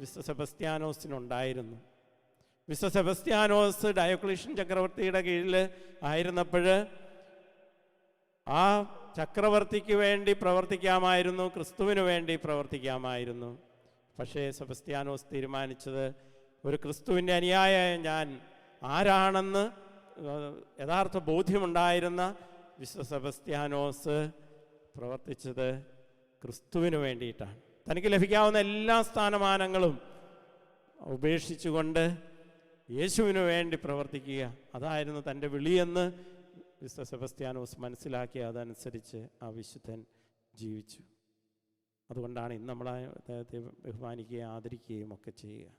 വിശുദ്ധ സെബസ്ത്യാനോസിനുണ്ടായിരുന്നു. വിശുദ്ധ സെബസ്ത്യാനോസ് ഡയോക്ലീഷ്യൻ ചക്രവർത്തിയുടെ കീഴിൽ ആയിരുന്നപ്പോൾ ആ ചക്രവർത്തിക്ക് വേണ്ടി പ്രവർത്തിക്കാമായിരുന്നു, ക്രിസ്തുവിന് വേണ്ടി പ്രവർത്തിക്കാമായിരുന്നു. പക്ഷേ സെബസ്ത്യാനോസ് തീരുമാനിച്ചത് ഒരു ക്രിസ്തുവിൻ്റെ അനുയായിയായ ഞാൻ ആരാണെന്ന് യഥാർത്ഥ ബോധ്യമുണ്ടായിരുന്ന വിശുദ്ധ സെബസ്ത്യാനോസ് പ്രവർത്തിച്ചത് ക്രിസ്തുവിന് വേണ്ടിയിട്ടാണ്. തനിക്ക് ലഭിക്കാവുന്ന എല്ലാ സ്ഥാനമാനങ്ങളും ഉപേക്ഷിച്ചുകൊണ്ട് യേശുവിന് വേണ്ടി പ്രവർത്തിക്കുക, അതായിരുന്നു തൻ്റെ വിളിയെന്ന് വിശുദ്ധ സെബസ്ത്യാനോസ് മനസ്സിലാക്കി അതനുസരിച്ച് ആ വിശുദ്ധൻ ജീവിച്ചു. അതുകൊണ്ടാണ് ഇന്ന് നമ്മൾ അദ്ദേഹത്തെ ബഹുമാനിക്കുകയും ആദരിക്കുകയും ഒക്കെ ചെയ്യുക.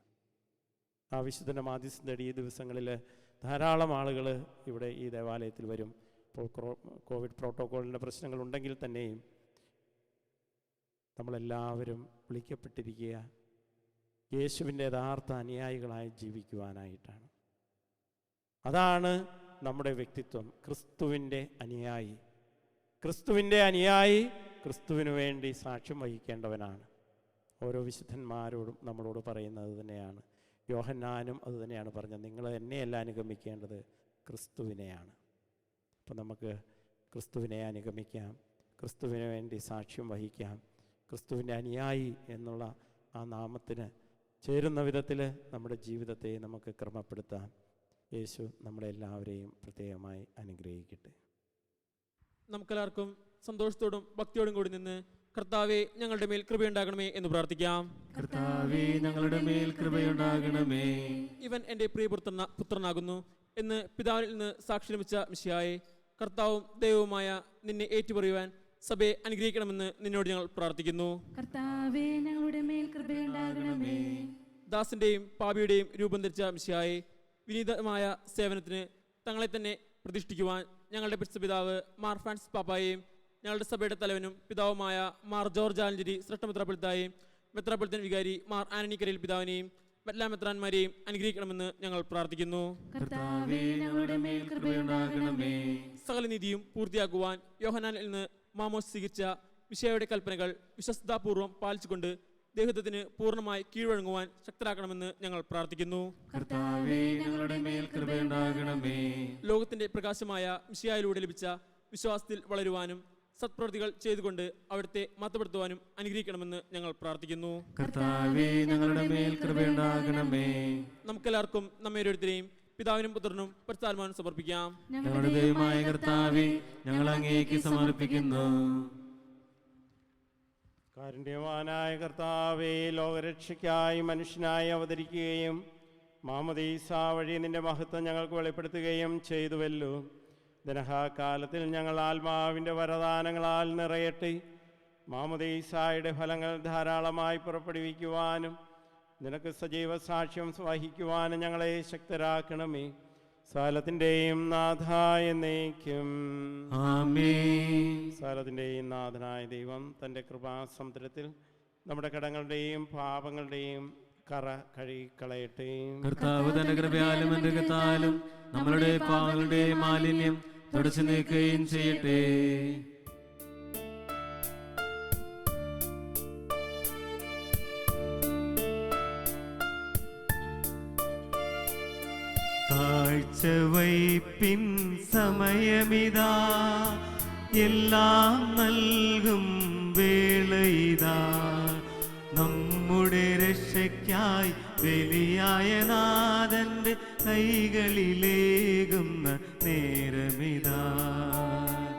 ആ വിശുദ്ധൻ്റെ മാധ്യസ്ഥം തേടി ഈ ദിവസങ്ങളിൽ ധാരാളം ആളുകൾ ഇവിടെ ഈ ദേവാലയത്തിൽ വരും. ഇപ്പോൾ കോവിഡ് പ്രോട്ടോക്കോളിൻ്റെ പ്രശ്നങ്ങളുണ്ടെങ്കിൽ തന്നെയും നമ്മളെല്ലാവരും വിളിക്കപ്പെട്ടിരിക്കുക യേശുവിൻ്റെ യഥാർത്ഥ അനുയായികളായി ജീവിക്കുവാനായിട്ടാണ്. അതാണ് നമ്മുടെ വ്യക്തിത്വം. ക്രിസ്തുവിൻ്റെ അനുയായി, ക്രിസ്തുവിൻ്റെ അനുയായി ക്രിസ്തുവിന് വേണ്ടി സാക്ഷ്യം വഹിക്കേണ്ടവനാണ്. ഓരോ വിശുദ്ധന്മാരോടും നമ്മളോട് പറയുന്നത് തന്നെയാണ്. യോഹന്നാനും അതുതന്നെയാണ് പറഞ്ഞത്, നിങ്ങൾ എന്നെയല്ല അനുഗമിക്കേണ്ടത്, ക്രിസ്തുവിനെയാണ്. അപ്പം നമുക്ക് ക്രിസ്തുവിനെ അനുഗമിക്കാം, ക്രിസ്തുവിന് വേണ്ടി സാക്ഷ്യം വഹിക്കാം. ക്രിസ്തുവിൻ്റെ അനുയായി എന്നുള്ള ആ നാമത്തിന് ചേരുന്ന വിധത്തിൽ നമ്മുടെ ജീവിതത്തെ നമുക്ക് ക്രമപ്പെടുത്താം. യേശു നമ്മളെല്ലാവരെയും പ്രത്യേകമായി അനുഗ്രഹിക്കട്ടെ. നമുക്കെല്ലാവർക്കും സന്തോഷത്തോടും ഭക്തിയോടും കൂടി നിന്ന് കർത്താവേ ഞങ്ങളുടെ മേൽ കൃപയുണ്ടാകണമേ എന്ന് പ്രാർത്ഥിക്കാം. കർത്താവേ ഞങ്ങളുടെ മേൽ കൃപയുണ്ടാകണമേ. ഇവൻ എൻ്റെ പുത്രനാകുന്നു എന്ന് പിതാവിൽ നിന്ന് സാക്ഷി ലഭിച്ച മിശിഹായെ, കർത്താവും ദൈവവുമായ നിന്നെ ഏറ്റുപറയുവാൻ സഭയെ അനുഗ്രഹിക്കണമെന്ന് നിന്നോട് ഞങ്ങൾ പ്രാർത്ഥിക്കുന്നു. കർത്താവേ ഞങ്ങളുടെ മേൽ കൃപയുണ്ടാകണമേ. ദാസിന്റെയും പാപിയുടെയും രൂപം ധരിച്ച മിശിഹായെ, വിനീതമായ സേവനത്തിന് തങ്ങളെ തന്നെ പ്രതിഷ്ഠിക്കുവാൻ ഞങ്ങളുടെ പിതാവ് മാർ ഫ്രാൻസിസ് പാപ്പായെയും ഞങ്ങളുടെ സഭയുടെ തലവനും പിതാവുമായ മാർ ജോർജ് ആലഞ്ചേരി ശ്രേഷ്ഠ മെത്രാപ്പൊലീത്തായെയും മെത്രാപ്പൊലീത്തൻ വികാരി മാർ ആന്റണി കരയിൽ പിതാവിനെയും എല്ലാ മെത്രാന്മാരെയും അനുഗ്രഹിക്കണമെന്ന് ഞങ്ങൾ പ്രാർത്ഥിക്കുന്നു. കർത്താവേ ഞങ്ങളുടെ മേൽ കൃപയുണ്ടാകണമേ. സകല നീതിയും പൂർത്തിയാക്കുവാൻ യോഹന്നാനിൽ നിന്ന് മാമോസ് സ്വീകരിച്ച മിശിഹായുടെ കൽപ്പനകൾ വിശ്വസ്താപൂർവം പാലിച്ചുകൊണ്ട് ദേഹത്തിന് പൂർണ്ണമായി കീഴ്വഴങ്ങുവാൻ ശക്തരാക്കണമെന്ന് ഞങ്ങൾ പ്രാർത്ഥിക്കുന്നു. കർത്താവേ ഞങ്ങളുടെ മേൽ കൃപയുണ്ടാകണമേ. ലോകത്തിന്റെ പ്രകാശമായ മിശിഹായിലൂടെ ലഭിച്ച വിശ്വാസത്തിൽ വളരുവാനും സത്പ്രവൃത്തികൾ ചെയ്തുകൊണ്ട് അവിടുത്തെ മഹത്വപ്പെടുത്തുവാനും അനുഗ്രഹിക്കണമെന്ന് ഞങ്ങൾ പ്രാർത്ഥിക്കുന്നു. കർത്താവേ ഞങ്ങളുടെ മേൽ കൃപയുണ്ടാകണമേ. നമുക്കെല്ലാവർക്കും നമ്മെ ഓരോരുത്തരെയും പിതാവിനും പുത്രനും പരിശുദ്ധാത്മാവിനും സമർപ്പിക്കാം. ഞങ്ങളുടെ ദൈവമായ കർത്താവേ ഞങ്ങൾ അങ്ങേക്ക് സമർപ്പിക്കുന്നു. കാരുണ്യവാനായ കർത്താവേ, ലോകരക്ഷയ്ക്കായി മനുഷ്യനായി അവതരിക്കുകയും മാമോദീസ വഴി നിന്റെ മഹത്വം ഞങ്ങൾക്ക് വെളിപ്പെടുത്തുകയും ചെയ്തുവല്ലോ. ദനഹാകാലത്തിൽ ഞങ്ങൾ ആത്മാവിൻ്റെ വരദാനങ്ങളാൽ നിറയട്ടെ. മാമോദീസായുടെ ഫലങ്ങൾ ധാരാളമായി പുറപ്പെടുവിക്കുവാനും നിനക്ക് സജീവ സാക്ഷ്യം വഹിക്കുവാനും ഞങ്ങളെ ശക്തരാക്കണമേ. സകലത്തിൻ്റെയും നാഥായ എന്നേക്കും ആമേൻ. സകലത്തിൻ്റെയും നാഥനായ ദൈവം തൻ്റെ കൃപാസമുദ്രത്തിൽ നമ്മുടെ കടങ്ങളുടെയും പാപങ്ങളുടെയും കറ കഴുകിക്കളയട്ടെ. കർത്താവ് തന്റെ കൃപയാലും അനുഗ്രഹത്താലും നമ്മളുടെ പാപങ്ങളുടെ മാലിന്യം തുടച്ചു നീക്കുകയും ചെയ്യട്ടെ. കാഴ്ചവയ്പിൻ സമയമിതാ, എല്ലാം നൽകും വേളയിതാ. നമ്മുടെ രക്ഷയ്ക്കായി ബലിയായ നാഥന്റെ കൈകളിലേകുന്ന നേരമിതാ.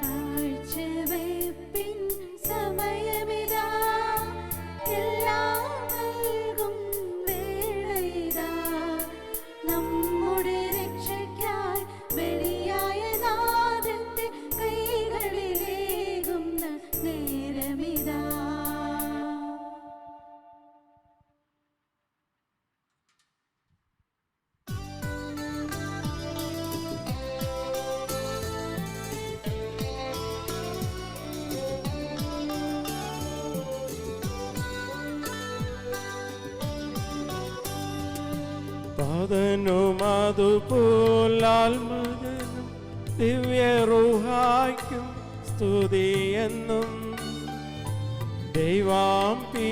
കാഴ്ചവയ്പിൻ സമയമിതാ, എല്ലാം നൽകും വേളയിതാ. നമ്മുടെ രക്ഷയ്ക്കായി ബലിയായ നാഥന്റെ കൈകളിലേകുന്ന നേരമിതാ. പാതനും അതുപോലാത്മജനും ദിവ്യറുഹായ്ക്കും സ്തുതിയെന്നും ദൈവാംബികയെയും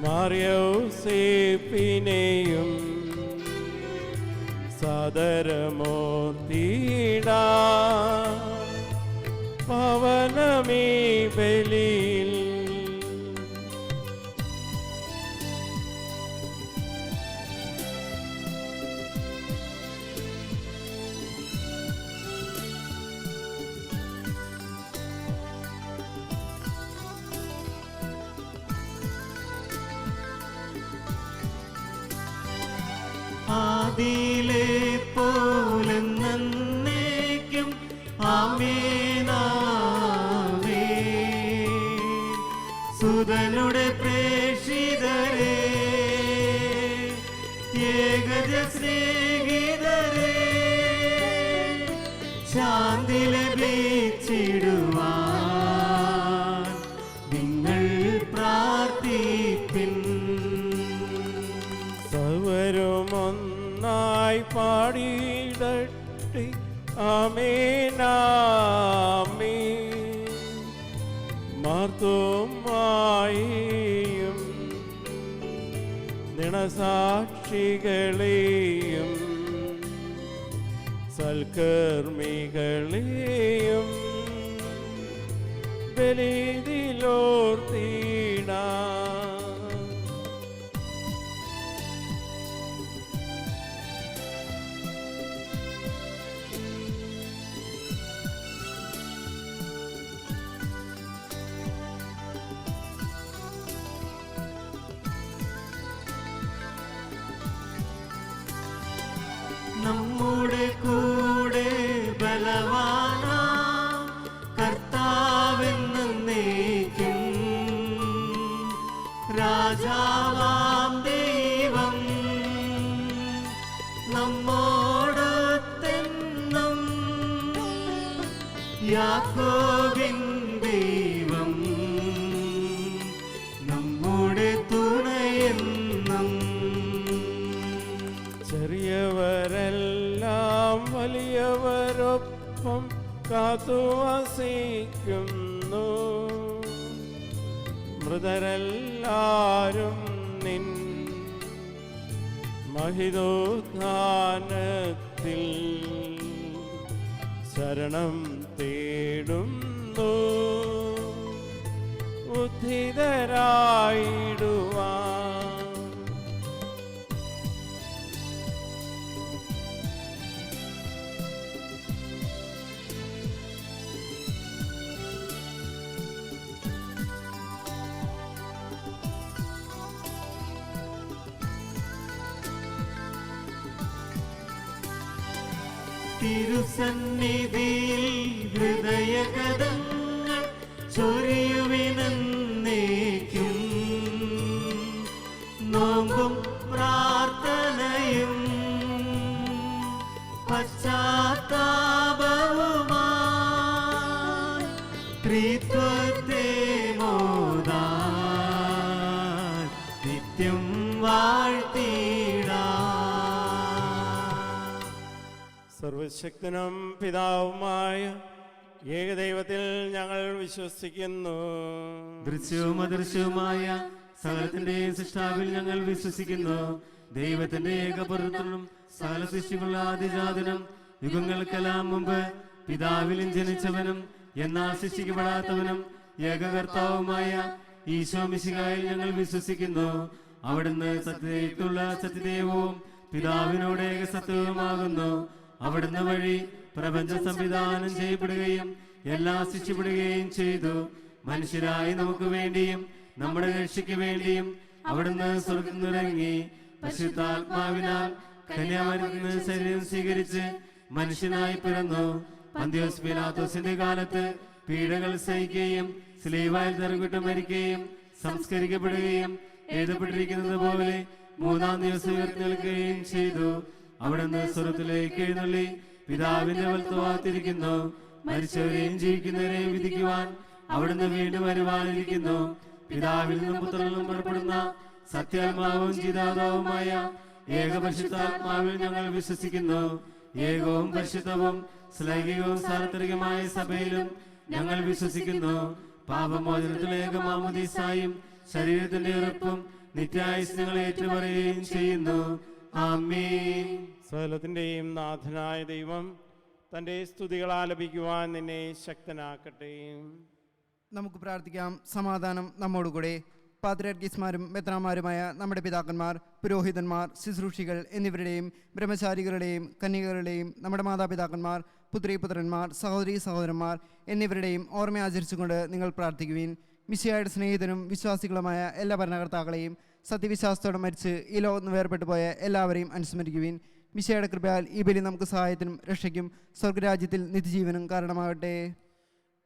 മറിയൗസേപ്പിനെയും സദരമോർത്തിടാ. പവനമീ ബലിയിൽ ആദിയിലെ പോലെ നന്നേക്കും ആമേനാമേൻ. സുതനുടെ പ്രേഷിതരേ, ഏകജ സ്നേഹിതരേ, ശാന്തി ലഭിച്ചിടുവാൻ നിങ്ങൾ പ്രാർത്ഥിപ്പിൻ. സർവരുമൊന്നായി പാടിയിടട്ടെ. ആമേനാമേൻ. മാർത്തോമായെയും നിണസാക്ഷികളെയും സൽക്കർമ്മികളെയും ബലിയിലോർത്തിടാ. നമ്മുടെ കൂടെ ബലവാനാം കർത്താവെന്നേക്കും യാക്കോബിൻ ദൈവം നമ്മുടെ തുണയെന്നും. ചെറിയവരെല്ലാം വലിയവരൊപ്പം കാത്തുവസിക്കുന്നു. മൃതരെല്ലാരും നിൻ മഹിതോത്ഥാനത്തിൽ ശരണം തേടുന്നു. ഉദ്ധിതരായിടുവാൻ തിരുസന്നിധിയിൽ ഹൃദയകഥങ്ങൾ ചൊരിയുവിനേക്കും. നോമ്പും പ്രാർത്ഥനയും പശ്ചാത്താപവുമായി ത്രിത്വത്തെ മോദാൻ നിത്യം വാഴ്ത്തിടാം. സർവശക്തനും പിതാവുമായ ഏകദൈവത്തിൽ ഞങ്ങൾ വിശ്വസിക്കുന്നു. ദൃശ്യവും അദൃശ്യവുമായ സകലത്തിന്റെയും സൃഷ്ടാവിൽ ഞങ്ങൾ വിശ്വസിക്കുന്നു. ദൈവത്തിന്റെ ഏകപുത്രനും സകല സൃഷ്ടികളുടെ ആദിജാതനും യുഗങ്ങൾക്കെല്ലാം മുമ്പ് പിതാവിലും ജനിച്ചവനും എന്നാൽ സൃഷ്ടിക്കപ്പെടാത്തവനും ഏകകർത്താവുമായ ഈശോ മിശിഹായിൽ ഞങ്ങൾ വിശ്വസിക്കുന്നു. അവിടുന്ന് സത്യദൈവത്തുള്ള സത്യദൈവവും പിതാവിനോട് ഏകസത്യവുമാകുന്നു. അവിടുന്ന് വഴി പ്രപഞ്ച സംവിധാനം ചെയ്യപ്പെടുകയും എല്ലാം സൃഷ്ടിപ്പെടുകയും ചെയ്തു. മനുഷ്യരായി നമുക്ക് വേണ്ടിയും നമ്മുടെ രക്ഷയ്ക്ക് വേണ്ടിയും അവിടുന്ന് സ്വർഗ്ഗത്തിൽ നിന്നിറങ്ങി പരിശുദ്ധാത്മാവിനാൽ കന്യാമരിയിൽ ശരീരം സ്വീകരിച്ച് മനുഷ്യനായി പിറന്നു. പന്തിയോസ് പീലാത്തോസിന്റെ കാലത്ത് പീഡകൾ സഹിക്കുകയും സ്ലീവായിൽ തറകിട്ട് മരിക്കുകയും സംസ്കരിക്കപ്പെടുകയും എഴുതപ്പെട്ടിരിക്കുന്നത് പോലെ മൂന്നാം ദിവസം ഉയർത്തെഴുന്നേൽക്കുകയും ചെയ്തു. അവിടുന്ന് സ്വർഗ്ഗത്തിലേക്ക് എഴുന്നള്ളി പിതാവിന്റെ വലത്തുഭാഗത്തിരിക്കുന്നു. മരിച്ചവരെയും ജീവിക്കുന്നവരെയും വിധിക്കുവാൻ അവിടുന്ന് വീണ്ടും വരുവാനിരിക്കുന്നു. പിതാവിൽ നിന്നും പുത്രനിൽ നിന്നും പുറപ്പെടുന്ന സത്യാത്മാവും ജീതാതാവുമായ ഏകപരിശുദ്ധാത്മാവിൽ ഞങ്ങൾ വിശ്വസിക്കുന്നു. ഏകവും പരിശുദ്ധവും ശ്ലൈകികവും സാർവത്രികമായ സഭയിലും ഞങ്ങൾ വിശ്വസിക്കുന്നു. പാപമോചനത്തിൽ ഏകമാമുദീസായും ശരീരത്തിന്റെ ഉറപ്പും നിത്യായുസ് ഞങ്ങൾ ഏറ്റുപറയുകയും ചെയ്യുന്നു. ആമേൻ. സകലത്തിൻ്റെയും നാഥനായ ദൈവം തൻ്റെ സ്തുതികൾ ആലപിക്കുവാൻ നിന്നെ ശക്തനാക്കട്ടെ. നമുക്ക് പ്രാർത്ഥിക്കാം. സമാധാനം നമ്മോടുകൂടെ. പാത്രിയാർക്കീസ്മാരും മെത്രാന്മാരുമായ നമ്മുടെ പിതാക്കന്മാർ, പുരോഹിതന്മാർ, ശുശ്രൂഷികൾ എന്നിവരുടെയും ബ്രഹ്മചാരികളുടെയും കന്യകകളുടെയും നമ്മുടെ മാതാപിതാക്കന്മാർ, പുത്രീപുത്രന്മാർ, സഹോദരീ സഹോദരന്മാർ എന്നിവരുടെയും ഓർമ്മ ആചരിച്ചുകൊണ്ട് നിങ്ങൾ പ്രാർത്ഥിക്കുവിൻ. മിശിഹായുടെ സ്നേഹിതനും വിശ്വാസികളുമായ എല്ലാ ഭരണകർത്താക്കളെയും സത്യവിശ്വാസത്തോടെ മരിച്ച് ഈ ലോകത്ത് വേർപെട്ടു പോയ എല്ലാവരെയും അനുസ്മരിക്കുവിൻ. മിശിഹായുടെ കൃപയാൽ ഈ ബലി നമുക്ക് സഹായത്തിനും രക്ഷയ്ക്കും സ്വർഗരാജ്യത്തിൽ നിത്യജീവനും കാരണമാകട്ടെ.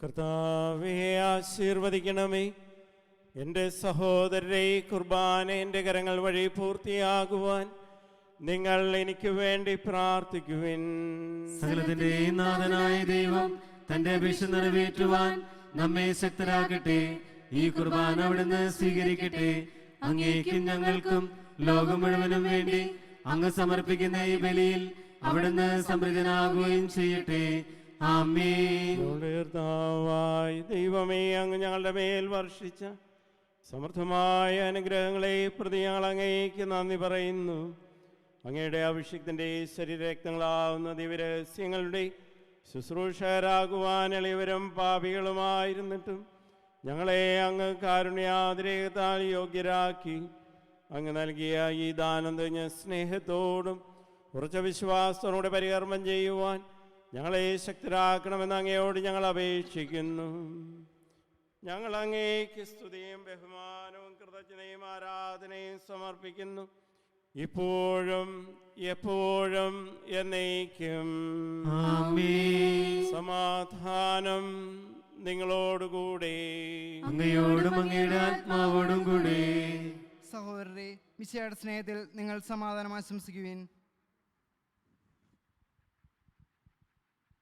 കർത്താവേ, ആശീർവദിക്കണമേ. എൻ്റെ സഹോദരരെ, കുർബാന എൻ്റെ കരങ്ങൾ വഴി പൂർത്തിയാകുവാൻ നിങ്ങൾ എനിക്ക് വേണ്ടി പ്രാർത്ഥിക്കുവിൻ. സകലത്തിന്റെയും നാഥനായ ദൈവം തന്റെ അപേക്ഷ നിറവേറ്റുവാൻ നമ്മെ ശക്തരാക്കട്ടെ. ഈ കുർബാന അവിടുന്ന് സ്വീകരിക്കട്ടെ. അങ്ങേക്കും ഞങ്ങൾക്കും ലോകം മുഴുവനും വേണ്ടി അങ്ങ് സമർപ്പിക്കുന്ന ഈ ബലിയിൽ അവിടുന്ന് സമൃദ്ധനാകുകയും ചെയ്യട്ടെ. ആമേൻ. കർത്താവായ ദൈവമേ, അങ്ങ് ഞങ്ങളുടെ മേൽ വർഷിച്ച സമൃദ്ധമായ അനുഗ്രഹങ്ങളെ പ്രതി ഞങ്ങൾ അങ്ങേക്ക് നന്ദി പറയുന്നു. അങ്ങയുടെ അഭിഷിക്തൻ്റെ ശരീരരക്തങ്ങളാവുന്ന ദിവ്യരഹസ്യങ്ങളുടെ ശുശ്രൂഷകരാകുവാൻ എളിയവരും പാപികളുമായിരുന്നിട്ടും ഞങ്ങളെ അങ്ങ് കാരുണ്യാതിരേകത്താൽ യോഗ്യരാക്കി. അങ്ങ് നൽകിയ ഈ ദാനം തികഞ്ഞ സ്നേഹത്തോടും ഉറച്ച വിശ്വാസത്തോടെ പരികർമ്മം ചെയ്യുവാൻ ഞങ്ങളെ ശക്തരാക്കണമെന്ന് അങ്ങയോട് ഞങ്ങൾ അപേക്ഷിക്കുന്നു. ഞങ്ങൾ അങ്ങേക്ക് സ്തുതിയും ബഹുമാനവും കൃതജ്ഞതയും ആരാധനയും സമർപ്പിക്കുന്നു, ഇപ്പോഴും എപ്പോഴും എന്നേക്കും. ആമേൻ. സമാധാനം നിങ്ങളോടുകൂടെ. അങ്ങയോടും അങ്ങയുടെ ആത്മാവോടും കൂടെ. സഹോദരരെ, മിശിഹായുടെ സ്നേഹത്തിൽ നിങ്ങൾ സമാധാനം ആശംസിക്കുവിൻ.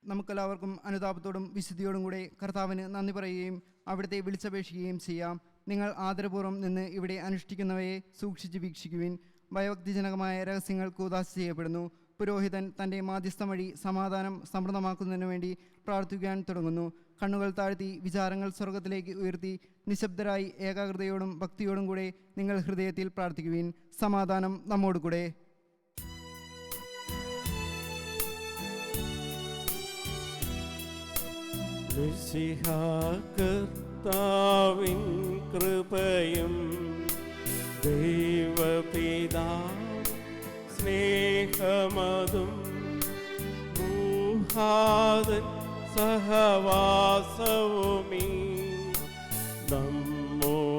നമുക്കെല്ലാവർക്കും അനുതാപത്തോടും വിശുദ്ധിയോടും കൂടെ കർത്താവിന് നന്ദി പറയുകയും അവിടുത്തെ വിളിച്ചപേക്ഷിക്കുകയും ചെയ്യാം. നിങ്ങൾ ആദരപൂർവ്വം നിന്ന് ഇവിടെ അനുഷ്ഠിക്കുന്നവയെ സൂക്ഷിച്ച് വീക്ഷിക്കുവിൻ. ഭയഭക്തിജനകമായ രഹസ്യങ്ങൾ കൂദാശ ചെയ്യപ്പെടുന്നു. പുരോഹിതൻ തൻ്റെ മാധ്യസ്ഥം വഴി സമാധാനം സമൃദ്ധമാക്കുന്നതിനു വേണ്ടി പ്രാർത്ഥിക്കാൻ തുടങ്ങുന്നു. കണ്ണുകൾ താഴ്ത്തി വിചാരങ്ങൾ സ്വർഗത്തിലേക്ക് ഉയർത്തി നിശബ്ദരായി ഏകാഗ്രതയോടും ഭക്തിയോടും കൂടെ നിങ്ങൾ ഹൃദയത്തിൽ പ്രാർത്ഥിക്കുവിൻ. സമാധാനം നമ്മോട് കൂടെ. കർത്താവിൻ കൃപയും ദൈവപിതാ സ്നേഹമതും ൂഹാദൻ സഹവാസവുമീ നമ്മോടൊത്തുണ്ടാകട്ടെ.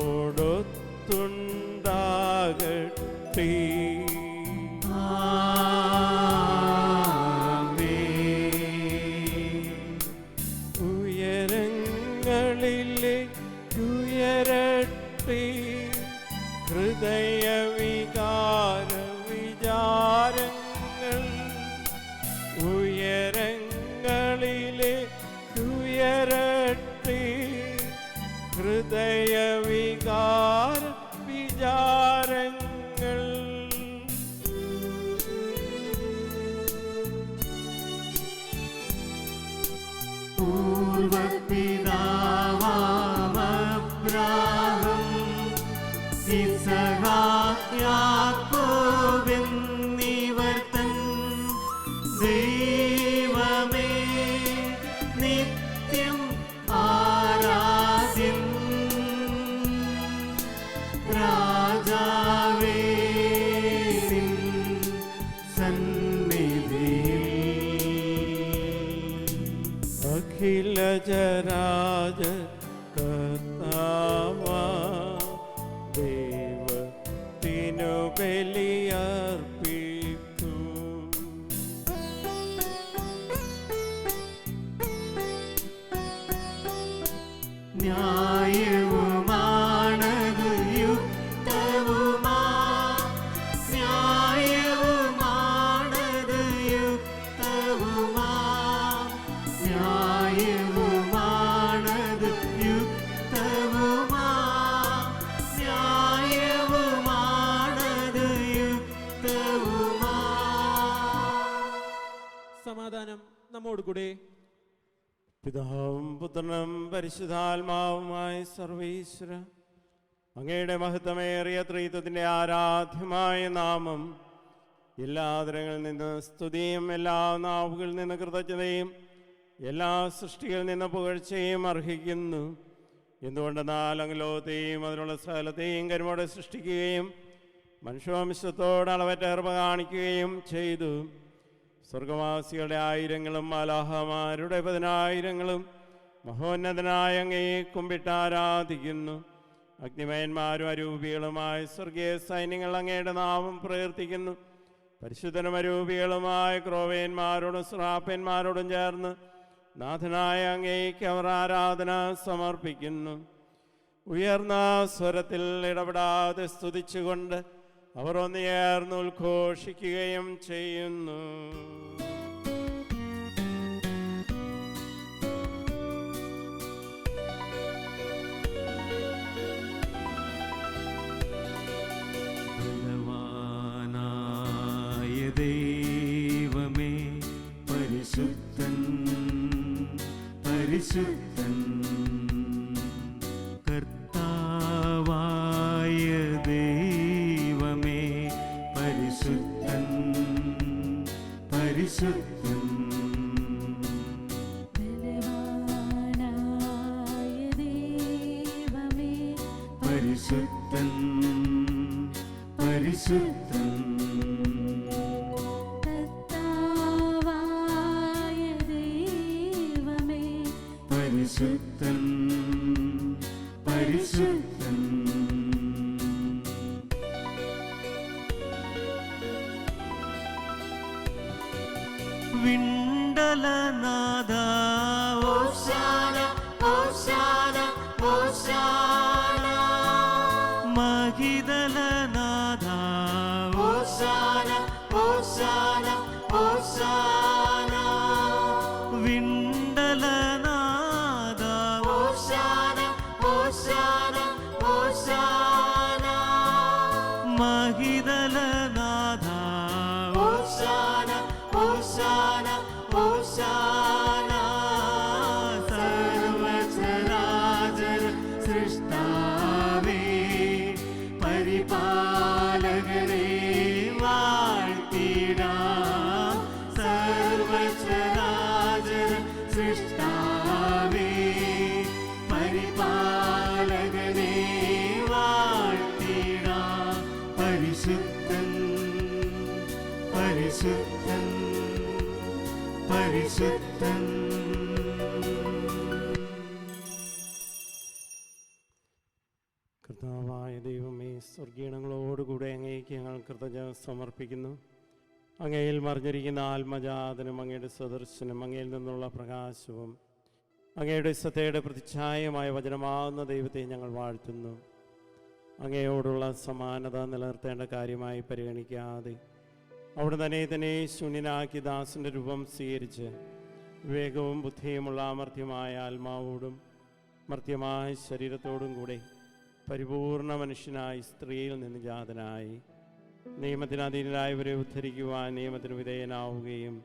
ഉയരട്ടെ ഹൃദയവികാര വിചാരങ്ങൾ, ഉയരങ്ങളിലെ ഹൃദയവികാര വിചാരങ്ങൾ. പൂർവപിതാവാമബ്രാഹം ഇസഹാക്ക് യാക്കോബ് എന്നിവർ തൻ ദൈവമേ നിത്യം ആരാധ്യൻ. രാജാവേ നിൻ സന്നിധിയിൽ അഖില ജരാജ കർത്താവാ ദൈവത്തിനു ബലിയർപ്പിക്കൂ. ന്യായവുമാണത് യുക്തവുമാ, ന്യായവുമാണത് യുക്തവുമാ, ന്യായവുമാണത് യുക്തവുമാ, ന്യായവുമാണത് യുക്തവുമാ. സമാധാനം നമ്മോട് കൂടെ. പിതാവും പുത്രനും പരിശുദ്ധാത്മാവുമായ സർവീശ്വര, അങ്ങയുടെ മഹത്വമേറിയ ത്രിത്വത്തിൻ്റെ ആരാധ്യമായ നാമം എല്ലാ തരങ്ങളിൽ നിന്ന് സ്തുതിയും എല്ലാ നാവുകളിൽ നിന്ന് കൃതജ്ഞതയും എല്ലാ സൃഷ്ടികളിൽ നിന്ന് പുകഴ്ചയും അർഹിക്കുന്നു. എന്തുകൊണ്ടെന്നാൽ അങ്ങ് ലോകത്തെയും അതിനുള്ള സ്ഥലത്തെയും കരുമോടെ സൃഷ്ടിക്കുകയും മനുഷ്യവംശത്തോട് അളവറ്റ കൃപ കാണിക്കുകയും ചെയ്തു. സ്വർഗവാസികളുടെ ആയിരങ്ങളും മാലാഹമാരുടെ 10,000 മഹോന്നതനായ അങ്ങയെ കുമ്പിട്ടാരാധിക്കുന്നു. അഗ്നിമയന്മാരും അരൂപികളുമായ സ്വർഗീയ സൈന്യങ്ങൾ അങ്ങയുടെ നാമം പ്രകീർത്തിക്കുന്നു. പരിശുദ്ധനും അരൂപികളുമായ ക്രോവേന്മാരോടും ശ്രാപ്പന്മാരോടും ചേർന്ന് നാഥനായ അങ്ങേക്ക് അവർ ആരാധന സമർപ്പിക്കുന്നു. ഉയർന്ന സ്വരത്തിൽ ഇടപെടാതെ സ്തുതിച്ചുകൊണ്ട് അവർ ഒന്നുചേർന്ന് ഉദ്ഘോഷിക്കുകയും ചെയ്യുന്നു. ബലവാനായ ദൈവമേ പരിശുദ്ധൻ പരിശുദ്ധൻ, കർത്താവായ ദൈവമേ പരിശുദ്ധൻ പരിശുദ്ധൻ. ബലവാനായ ദൈവമേ പരിശുദ്ധൻ പരിശുദ്ധൻ, കർത്താവായ ദൈവമേ പരിശുദ്ധൻ പരിശുദ്ധൻ. വിണ്ടലനാഥ ഓശാന ഓശാന ഓശാന, മഹിതലനാഥ ഓശാന ഓശാന ഓശാന, സ്വർഗീയങ്ങളോടുകൂടെ അങ്ങേക്ക് ഞങ്ങൾ കൃതജ്ഞത സമർപ്പിക്കുന്നു. അങ്ങയിൽ മറിഞ്ഞിരിക്കുന്ന ആത്മജാതനും അങ്ങയുടെ സദർശനും അങ്ങയിൽ നിന്നുള്ള പ്രകാശവും അങ്ങയുടെ സത്തയുടെ പ്രതിച്ഛായമായ വചനമാകുന്ന ദൈവത്തെ ഞങ്ങൾ വാഴ്ത്തുന്നു. അങ്ങയോടുള്ള സമാനത നിലനിർത്തേണ്ട കാര്യമായി പരിഗണിക്കാതെ അവിടെ തന്നെ ശൂന്യനാക്കി ദാസൻ്റെ രൂപം സ്വീകരിച്ച് വിവേകവും ബുദ്ധിയുമുള്ള അമർത്യമായ ആത്മാവോടും മർത്യമായ ശരീരത്തോടും കൂടെ പരിപൂർണ മനുഷ്യനായി സ്ത്രീയിൽ നിന്ന് ജാതനായി നിയമത്തിനധീനരായവരെ ഉദ്ധരിക്കുവാൻ നിയമത്തിന് വിധേയനാവുകയും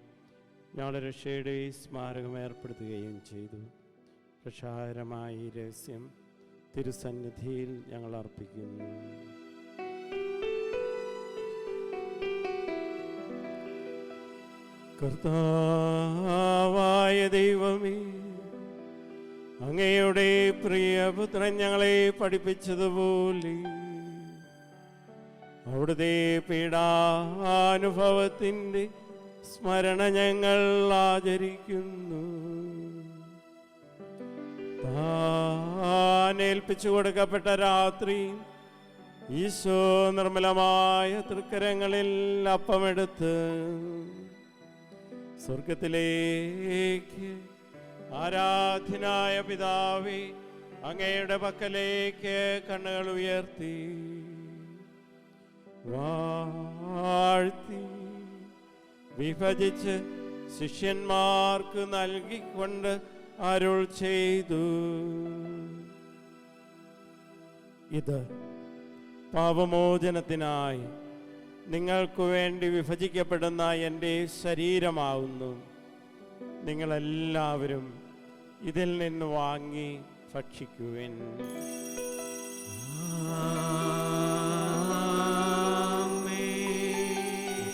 ഞങ്ങളുടെ രക്ഷയുടെ സ്മാരകം ഏർപ്പെടുത്തുകയും ചെയ്തു. രക്ഷാകരമായ ഈ രഹസ്യം തിരുസന്നിധിയിൽ ഞങ്ങൾ അർപ്പിക്കുന്നു. കർത്താവായ ദൈവമേ, അങ്ങയുടെ പ്രിയപുത്രൻ ഞങ്ങളെ പഠിപ്പിച്ചതുപോലെ അവിടുത്തെ പീഡാനുഭവത്തിൻ്റെ സ്മരണ ഞങ്ങൾ ആചരിക്കുന്നു. താൻ ഏൽപ്പിച്ചു കൊടുക്കപ്പെട്ട രാത്രി ഈശോ നിർമ്മലമായ തൃക്കരങ്ങളിൽ അപ്പമെടുത്ത് സ്വർഗത്തിലേക്ക് ആരാധ്യനായ പിതാവേ അങ്ങയുടെ പക്കലേക്ക് കണ്ണുകൾ ഉയർത്തി വാഴ്ത്തി വിഭജിച്ച് ശിഷ്യന്മാർക്ക് നൽകിക്കൊണ്ട് അരുൾ ചെയ്തു, ഇത് പാപമോചനത്തിനായി നിങ്ങൾക്ക് വേണ്ടി വിഭജിക്കപ്പെടുന്ന എൻ്റെ ശരീരമാവുന്നു. നിങ്ങളെല്ലാവരും ഇതിൽ നിന്ന് വാങ്ങി ഭക്ഷിക്കുവിൻ.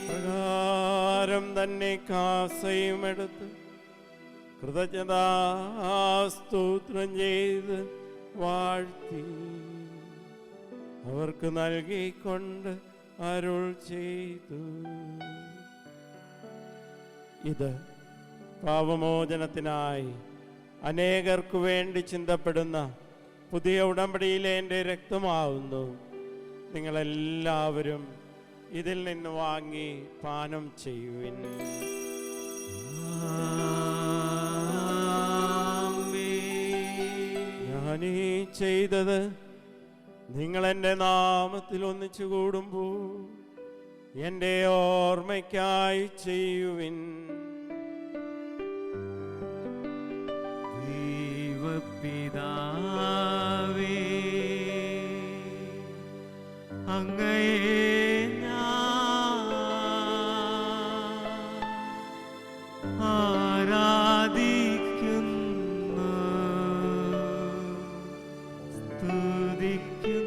പ്രകാരം തന്നെ കാസയും എടുത്ത് കൃതജ്ഞതാസ്തോത്രം ചെയ്ത് വാഴ്ത്തി അവർക്ക് നൽകിക്കൊണ്ട് അരുൾ ചെയ്തു, ഇത് പാപമോചനത്തിനായി അനേകർക്കു വേണ്ടി ചിന്തപ്പെടുന്ന പുതിയ ഉടമ്പടിയിലെ എൻ്റെ രക്തമാവുന്നു. നിങ്ങളെല്ലാവരും ഇതിൽ നിന്ന് വാങ്ങി പാനം ചെയ്യുവിൻ. ഞാനീ ചെയ്തത് നിങ്ങളെൻ്റെ നാമത്തിൽ ഒന്നിച്ചു കൂടുമ്പോൾ എൻ്റെ ഓർമ്മയ്ക്കായി ചെയ്യുവിൻ. ദൈവപിതാവേ, അങ്ങയെ ഞാൻ ആരാധിക്കുന്നു, സ്തുതിക്കുന്നു.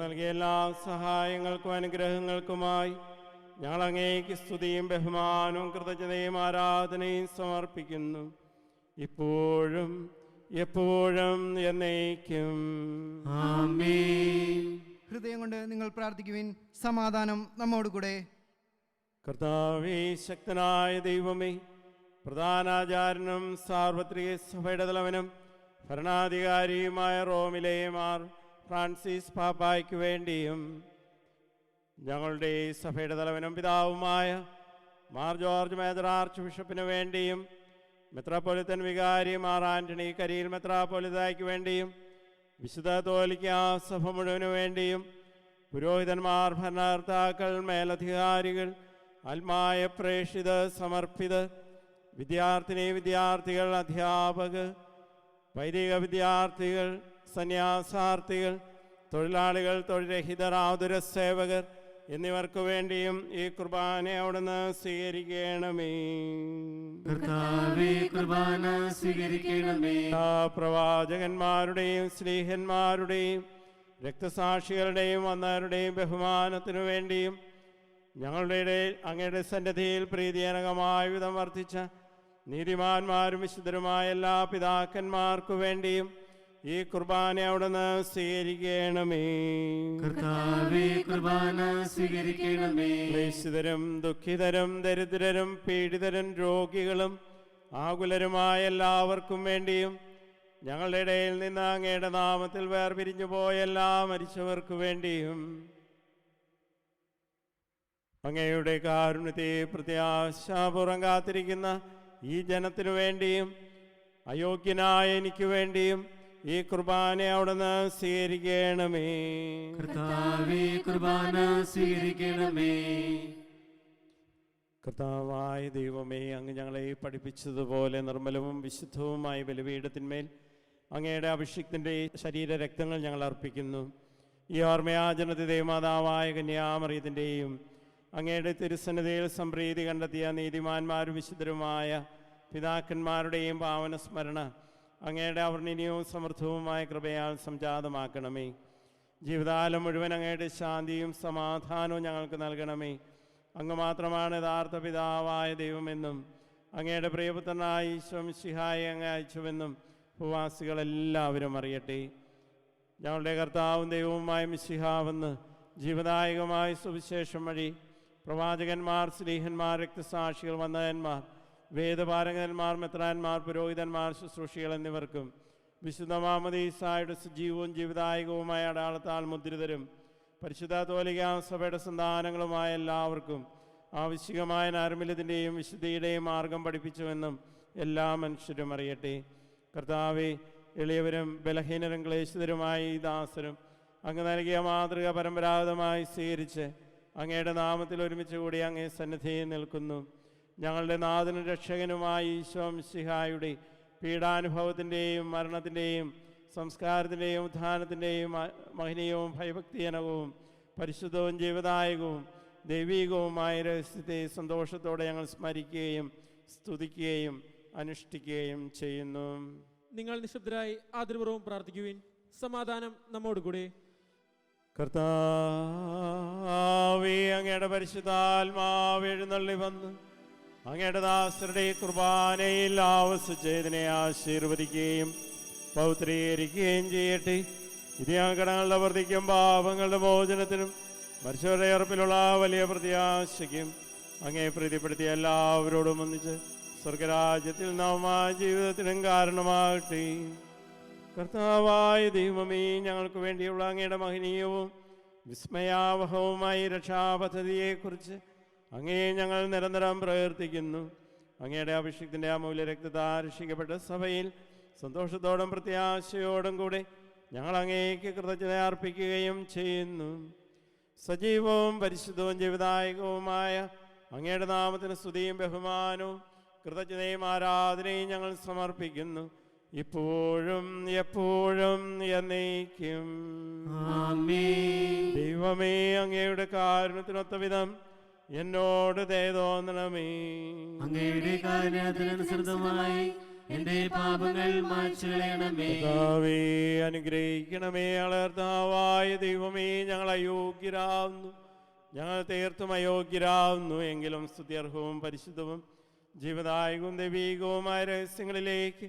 നൽകിയ എല്ലാ സഹായങ്ങൾക്കും അനുഗ്രഹങ്ങൾക്കുമായി ഞങ്ങൾ അങ്ങേക്ക് സ്തുതിയും ബഹുമാനവും കൃതജ്ഞതയും ആരാധനയും സമർപ്പിക്കുന്നു, ഇപ്പോഴും എപ്പോഴും എന്നേക്കും. ആമേൻ. ഹൃദയം കൊണ്ട് നിങ്ങൾ പ്രാർത്ഥിക്കുവിൻ. സമാധാനം നമ്മോടുകൂടെ. കർത്താവേ, ശക്തനായ ദൈവമേ, പ്രധാനാചാര്യനും സാർവത്രിക സഭയുടെ തലവനും ഭരണാധികാരിയുമായ റോമിലെ മാർ ഫ്രാൻസിസ് പാപ്പായ്ക്ക് വേണ്ടിയും ഞങ്ങളുടെ സഭയുടെ തലവനും പിതാവുമായ മാർ ജോർജ് മേജർ ആർച്ച് ബിഷപ്പിന് വേണ്ടിയും മെത്രാപ്പൊലിത്തൻ വികാരി മാർ ആന്റണി കരിയിൽ മെത്രാപ്പൊലിത്തായ്ക്ക് വേണ്ടിയും വിശുദ്ധ കത്തോലിക്കാ സഭ മുഴുവനു വേണ്ടിയും പുരോഹിതന്മാർ, ഭരണകർത്താക്കൾ, മേലധികാരികൾ, ആത്മായ പ്രേക്ഷിത സമർപ്പിത വിദ്യാർത്ഥികൾ, അധ്യാപകർ, വൈദിക വിദ്യാർത്ഥികൾ, സന്യാസാർത്ഥികൾ, തൊഴിലാളികൾ, തൊഴിൽരഹിതർ, ആതുര സേവകർ എന്നിവർക്ക് വേണ്ടിയും ഈ കുർബാന അവിടുന്ന് സ്വീകരിക്കണമേ. കർത്താവേ, കുർബാന സ്വീകരിക്കണമേ. പ്രവാചകന്മാരുടെയും സ്ലീഹന്മാരുടെയും രക്തസാക്ഷികളുടെയും വന്നവരുടെയും ബഹുമാനത്തിനു വേണ്ടിയും ഞങ്ങളുടെ ഇടയിൽ അങ്ങയുടെ സന്നിധിയിൽ പ്രീതിജനകമായ വിധം വർദ്ധിച്ച നീതിമാന്മാരും വിശുദ്ധരുമായ എല്ലാ പിതാക്കന്മാർക്കു വേണ്ടിയും ഈ കുർബാന അവിടുന്ന് സ്വീകരിക്കണമേ. കർത്താവേ, കുർബാന സ്വീകരിക്കണമേ. ക്ലേശിതരും ദുഃഖിതരും ദരിദ്രരും പീഡിതരും രോഗികളും ആകുലരുമായ എല്ലാവർക്കും വേണ്ടിയും ഞങ്ങളുടെ ഇടയിൽ നിന്ന് അങ്ങയുടെ നാമത്തിൽ വേർപിരിഞ്ഞു പോയ എല്ലാ മരിച്ചവർക്കു വേണ്ടിയും അങ്ങയുടെ കാരുണ്യത്തെ പ്രത്യാശാപൂർവം കാത്തിരിക്കുന്ന ഈ ജനത്തിനു വേണ്ടിയും അയോഗ്യനായ എനിക്ക് വേണ്ടിയും ഈ കുർബാന അവിടുന്ന് സ്വീകരിക്കണമേ. കർത്താവേ, കുർബാന സ്വീകരിക്കണമേ. കർത്താവായ ദൈവമേ, അങ്ങ് ഞങ്ങളെ പഠിപ്പിച്ചതുപോലെ നിർമ്മലവും വിശുദ്ധവുമായ ബലിപീഠത്തിന്മേൽ അങ്ങയുടെ അഭിഷിക്തൻ്റെ ശരീരരക്തങ്ങൾ ഞങ്ങൾ അർപ്പിക്കുന്നു. ഈ ഓർമ്മയാചരണത്തെ ദേവമാതാവായ കന്യാമറിയത്തിൻ്റെയും അങ്ങയുടെ തിരുസന്നിധിയിൽ സംപ്രീതി കണ്ടെത്തിയ നീതിമാന്മാരും വിശുദ്ധരുമായ പിതാക്കന്മാരുടെയും പാവന സ്മരണ അങ്ങയുടെ അവർണ്ണനീയവും സമൃദ്ധവുമായ കൃപയാൽ സംജാതമാക്കണമേ. ജീവിതകാലം മുഴുവൻ അങ്ങയുടെ ശാന്തിയും സമാധാനവും ഞങ്ങൾക്ക് നൽകണമേ. അങ്ങ് മാത്രമാണ് യഥാർത്ഥ പിതാവായ ദൈവമെന്നും അങ്ങയുടെ പ്രിയപുത്രനായ ഈശോ മിശിഹായെ അങ്ങ് അയച്ചുവെന്നും ഭൂവാസികളെല്ലാവരും അറിയട്ടെ. ഞങ്ങളുടെ കർത്താവും ദൈവവുമായ മിശിഹാവെന്ന് ജീവദായകമായ സുവിശേഷം വഴി പ്രവാചകന്മാർ, സ്ലീഹന്മാർ, രക്തസാക്ഷികൾ, വന്ദകന്മാർ, വേദപാരംഗന്മാർ, മെത്രാന്മാർ, പുരോഹിതന്മാർ, ശുശ്രൂഷികൾ എന്നിവർക്കും വിശുദ്ധ മാമോദീസായുടെ സജീവവും ജീവദായകവുമായ അടയാളത്താൽ മുദ്രിതരും പരിശുദ്ധ കത്തോലിക്കാ സഭയുടെ സന്താനങ്ങളുമായ എല്ലാവർക്കും ആവശ്യമായ നൈർമല്യത്തിൻ്റെയും വിശുദ്ധിയുടെയും മാർഗം പഠിപ്പിച്ചുവെന്നും എല്ലാ മനുഷ്യരും അറിയട്ടെ. കർത്താവെ, എളിയവരും ബലഹീനരും ക്ലേശിതരുമായ ഈ ദാസരും അങ്ങ് നൽകിയ മാതൃക പരമ്പരാഗതമായി സ്വീകരിച്ച് അങ്ങയുടെ നാമത്തിൽ ഒരുമിച്ച് കൂടി അങ്ങേ സന്നിധിയിൽ നിൽക്കുന്നു. ഞങ്ങളുടെ നാഥനും രക്ഷകനുമായ ഈശോ മിശിഹായുടെ പീഡാനുഭവത്തിൻ്റെയും മരണത്തിൻ്റെയും സംസ്കാരത്തിൻ്റെയും ഉത്ഥാനത്തിൻ്റെയും മഹനീയവും ഭയഭക്തിജനകവും പരിശുദ്ധവും ജീവദായകവും ദൈവീകവുമായ രഹസ്യത്തെ സന്തോഷത്തോടെ ഞങ്ങൾ സ്മരിക്കുകയും സ്തുതിക്കുകയും അനുഷ്ഠിക്കുകയും ചെയ്യുന്നു. നിങ്ങൾ നിശബ്ദരായി ആദരപൂർവ്വം പ്രാർത്ഥിക്കുവിൻ. സമാധാനം നമ്മോടുകൂടെ. കർത്താവേ, അങ്ങയുടെ പരിശുദ്ധാത്മാവ് എഴുന്നള്ളി വന്ന് അങ്ങയുടെ ദാസരുടെ കുർബാനയിൽ ആവസിച്ചതിനെ ആശീർവദിക്കുകയും പൗത്രീകരിക്കുകയും ചെയ്യട്ടെ. ഇത് ഞങ്ങളുടെ വർദ്ധിക്കും പാപങ്ങളുടെ മോചനത്തിനും മരിച്ചവരുടെ ഉറപ്പിലുള്ള വലിയ പ്രത്യാശയ്ക്കും അങ്ങേ പ്രീതിപ്പെടുത്തിയ എല്ലാവരോടും ഒന്നിച്ച് സ്വർഗരാജ്യത്തിൽ നവമായ ജീവിതത്തിനും കാരണമാകട്ടെ. കർത്താവായ ദൈവമേ, ഞങ്ങൾക്ക് വേണ്ടിയുള്ള അങ്ങയുടെ മഹനീയവും വിസ്മയാവഹവുമായ രക്ഷാപദ്ധതിയെക്കുറിച്ച് അങ്ങേ ഞങ്ങൾ നിരന്തരം പ്രവർത്തിക്കുന്നു. അങ്ങയുടെ അഭിഷേകത്തിൻ്റെ അമൂല്യ രക്തത്താൽ രക്ഷിക്കപ്പെട്ട സഭയിൽ സന്തോഷത്തോടും പ്രത്യാശയോടും കൂടെ ഞങ്ങൾ അങ്ങേക്ക് കൃതജ്ഞത അർപ്പിക്കുകയും ചെയ്യുന്നു. സജീവവും പരിശുദ്ധവും ജീവദായകവുമായ അങ്ങയുടെ നാമത്തിന് സ്തുതിയും ബഹുമാനവും കൃതജ്ഞതയും ആരാധനയും ഞങ്ങൾ സമർപ്പിക്കുന്നു, ഇപ്പോഴും എപ്പോഴും എന്നേക്കും. ദൈവമേ, അങ്ങയുടെ കാരുണ്യത്തിനൊത്ത വിധം എന്നോട് ദയ തോന്നണമേ. അങ്ങയുടെ കാരുണ്യത്തിനനുസൃതമായി എന്റെ പാപങ്ങൾ മായ്ച്ചു കളയണമേ. കർത്താവേ, അനുഗ്രഹിക്കണമേ. കർത്താവായ ദൈവമേ, ഞങ്ങൾ അയോഗ്യരാവുന്നു, ഞങ്ങൾ തീർത്തും അയോഗ്യരാവുന്നു. എങ്കിലും സ്തുത്യർഹവും പരിശുദ്ധവും ജീവദായകവും ദൈവീകവുമായ രഹസ്യങ്ങളിലേക്ക്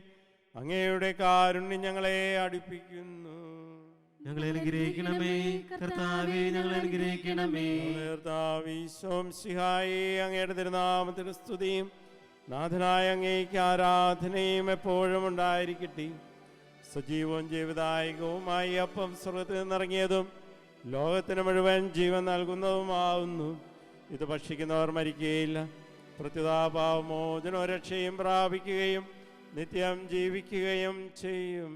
അങ്ങയുടെ കാരുണ്യം ഞങ്ങളെ അടുപ്പിക്കുന്നു. ഞങ്ങളെ അനുഗ്രഹിക്കണമേ കർത്താവേ, ഞങ്ങളെ അനുഗ്രഹിക്കണമേ. അങ്ങയുടെ തിരുനാമത്തിന് സ്തുതിയും നാഥനായ അങ്ങേക്ക് ആരാധനയും എപ്പോഴും ഉണ്ടായിരിക്കട്ടെ. സജീവവും ജീവദായകവുമായി അപ്പം സ്വർഗത്തിൽ നിന്നിറങ്ങിയതും ലോകത്തിന് മുഴുവൻ ജീവൻ നൽകുന്നതുമാവുന്നു. ഇത് ഭക്ഷിക്കുന്നവർ മരിക്കുകയില്ല, പ്രത്യുതാപാവമോചനോ രക്ഷയും പ്രാപിക്കുകയും നിത്യം ജീവിക്കുകയും ചെയ്യും.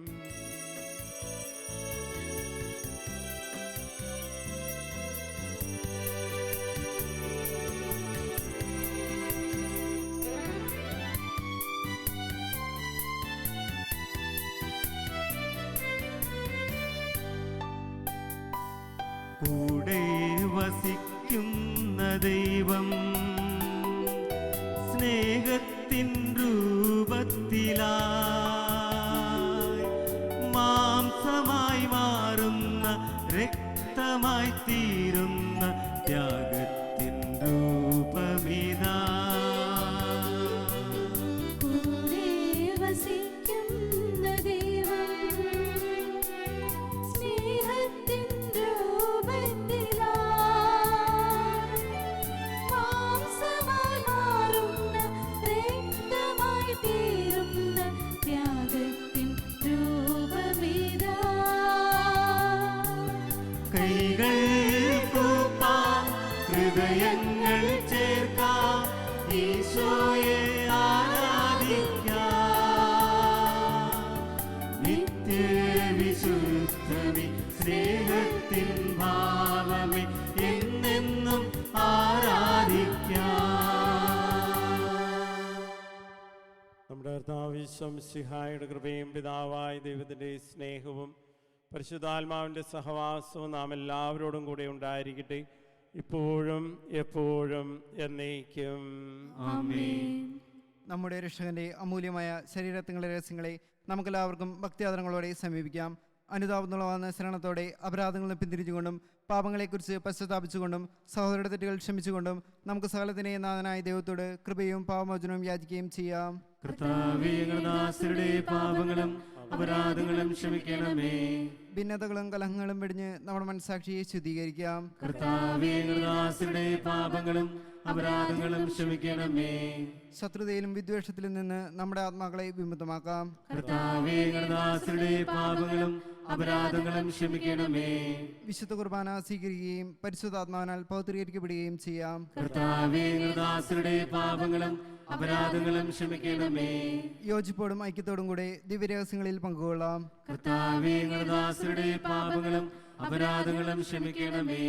കൂടെ വസിക്കുന്ന ദൈവം സ്നേഹത്തിൻ രൂപത്തിലായി മാംസമായി മാറുന്ന രക്തമായി തീരുന്ന ത്യാഗത്തിൻ രൂപമിതാ. കൂടെ വസിക്കുന്ന ദൈവം സ്നേഹത്തിൻ രൂപത്തിലാ മാംസമായി മാറുന്ന രക്തമായി തീരുന്ന ത്യാഗത്തിൻ രൂപമിതാ. കൈകൾ കൂപ്പാം, ഹൃദയങ്ങൾ ചേർക്കാം, ഈശോയെ ആരാധിക്കാം. നിത്യവിശുദ്ധമേ സ്നേഹത്തിൻ ഭാവമേ എന്നെന്നും ആരാധിക്കാം. നമ്മുടെ കർത്താവ് ശംസിഹായുടെ കൃപയും പിതാവായ ദൈവത്തിൻ്റെ സ്നേഹവും പരിശുദ്ധാത്മാവിൻ്റെ സഹവാസവും നാം എല്ലാവരോടും കൂടെ ഉണ്ടായിരിക്കട്ടെ, ഇപ്പോഴും എപ്പോഴും എന്നേക്കും. ആമേൻ. നമ്മുടെ രക്ഷകന്റെ അമൂല്യമായ ശരീരത്തിങ്ങളുടെ രഹസ്യങ്ങളെ നമുക്കെല്ലാവർക്കും ഭക്തിയാദരങ്ങളോടെ സമീപിക്കാം. അനുതാപമുള്ളവാന്ന ശരണത്തോടെ അപരാധങ്ങളിൽ നിന്ന് പിന്തിരിച്ചുകൊണ്ടും പാപങ്ങളെക്കുറിച്ച് പശ്ചാത്താപിച്ചുകൊണ്ടും സഹോദരരുടെ തെറ്റുകൾ ക്ഷമിച്ചുകൊണ്ടും നമുക്ക് സകലത്തിൻ്റെ നാഥനായ ദൈവത്തോട് കൃപയും പാപമോചനവും യാചിക്കുകയും ചെയ്യാം. കർത്താവേ, ഞങ്ങളുടെ ദാസരുടെ പാപങ്ങളും അപരാധങ്ങളും ക്ഷമിക്കണമേ. ഭിന്നതകളും കലഹങ്ങളും വെടിഞ്ഞ് നമ്മുടെ മനസ്സാക്ഷിയെ ശുദ്ധീകരിക്കാം. കർത്താവേ, ഞങ്ങളുടെ ദാസരുടെ പാപങ്ങളും അപരാധങ്ങളും ക്ഷമിക്കണമേ. ശത്രുതയിലും വിദ്വേഷത്തിലും നിന്ന് നമ്മുടെ ആത്മാക്കളെ വിമുക്തമാക്കാം. കർത്താവേ, ഞങ്ങളുടെ ദാസരുടെ പാപങ്ങളും അപരാധങ്ങളും ക്ഷമിക്കണമേ. വിശുദ്ധ കുർബാന സ്വീകരിക്കുകയും പരിശുദ്ധാത്മാവിനാൽ പൗത്രീകരിക്കപ്പെടുകയും ചെയ്യാം. കർത്താവേ, ഞങ്ങളുടെ ദാസരുടെ പാപങ്ങളും അപരാധങ്ങളും ക്ഷമിക്കണമേ. യോജിപ്പോടും ഐക്യത്തോടും കൂടെ ദിവ്യരഹസ്യങ്ങളിൽ പങ്കുകൊള്ളാം. കർത്താവേ, ഞങ്ങളുടെ ദാസരുടെ പാപങ്ങളും അപരാധങ്ങളും ക്ഷമിക്കണമേ.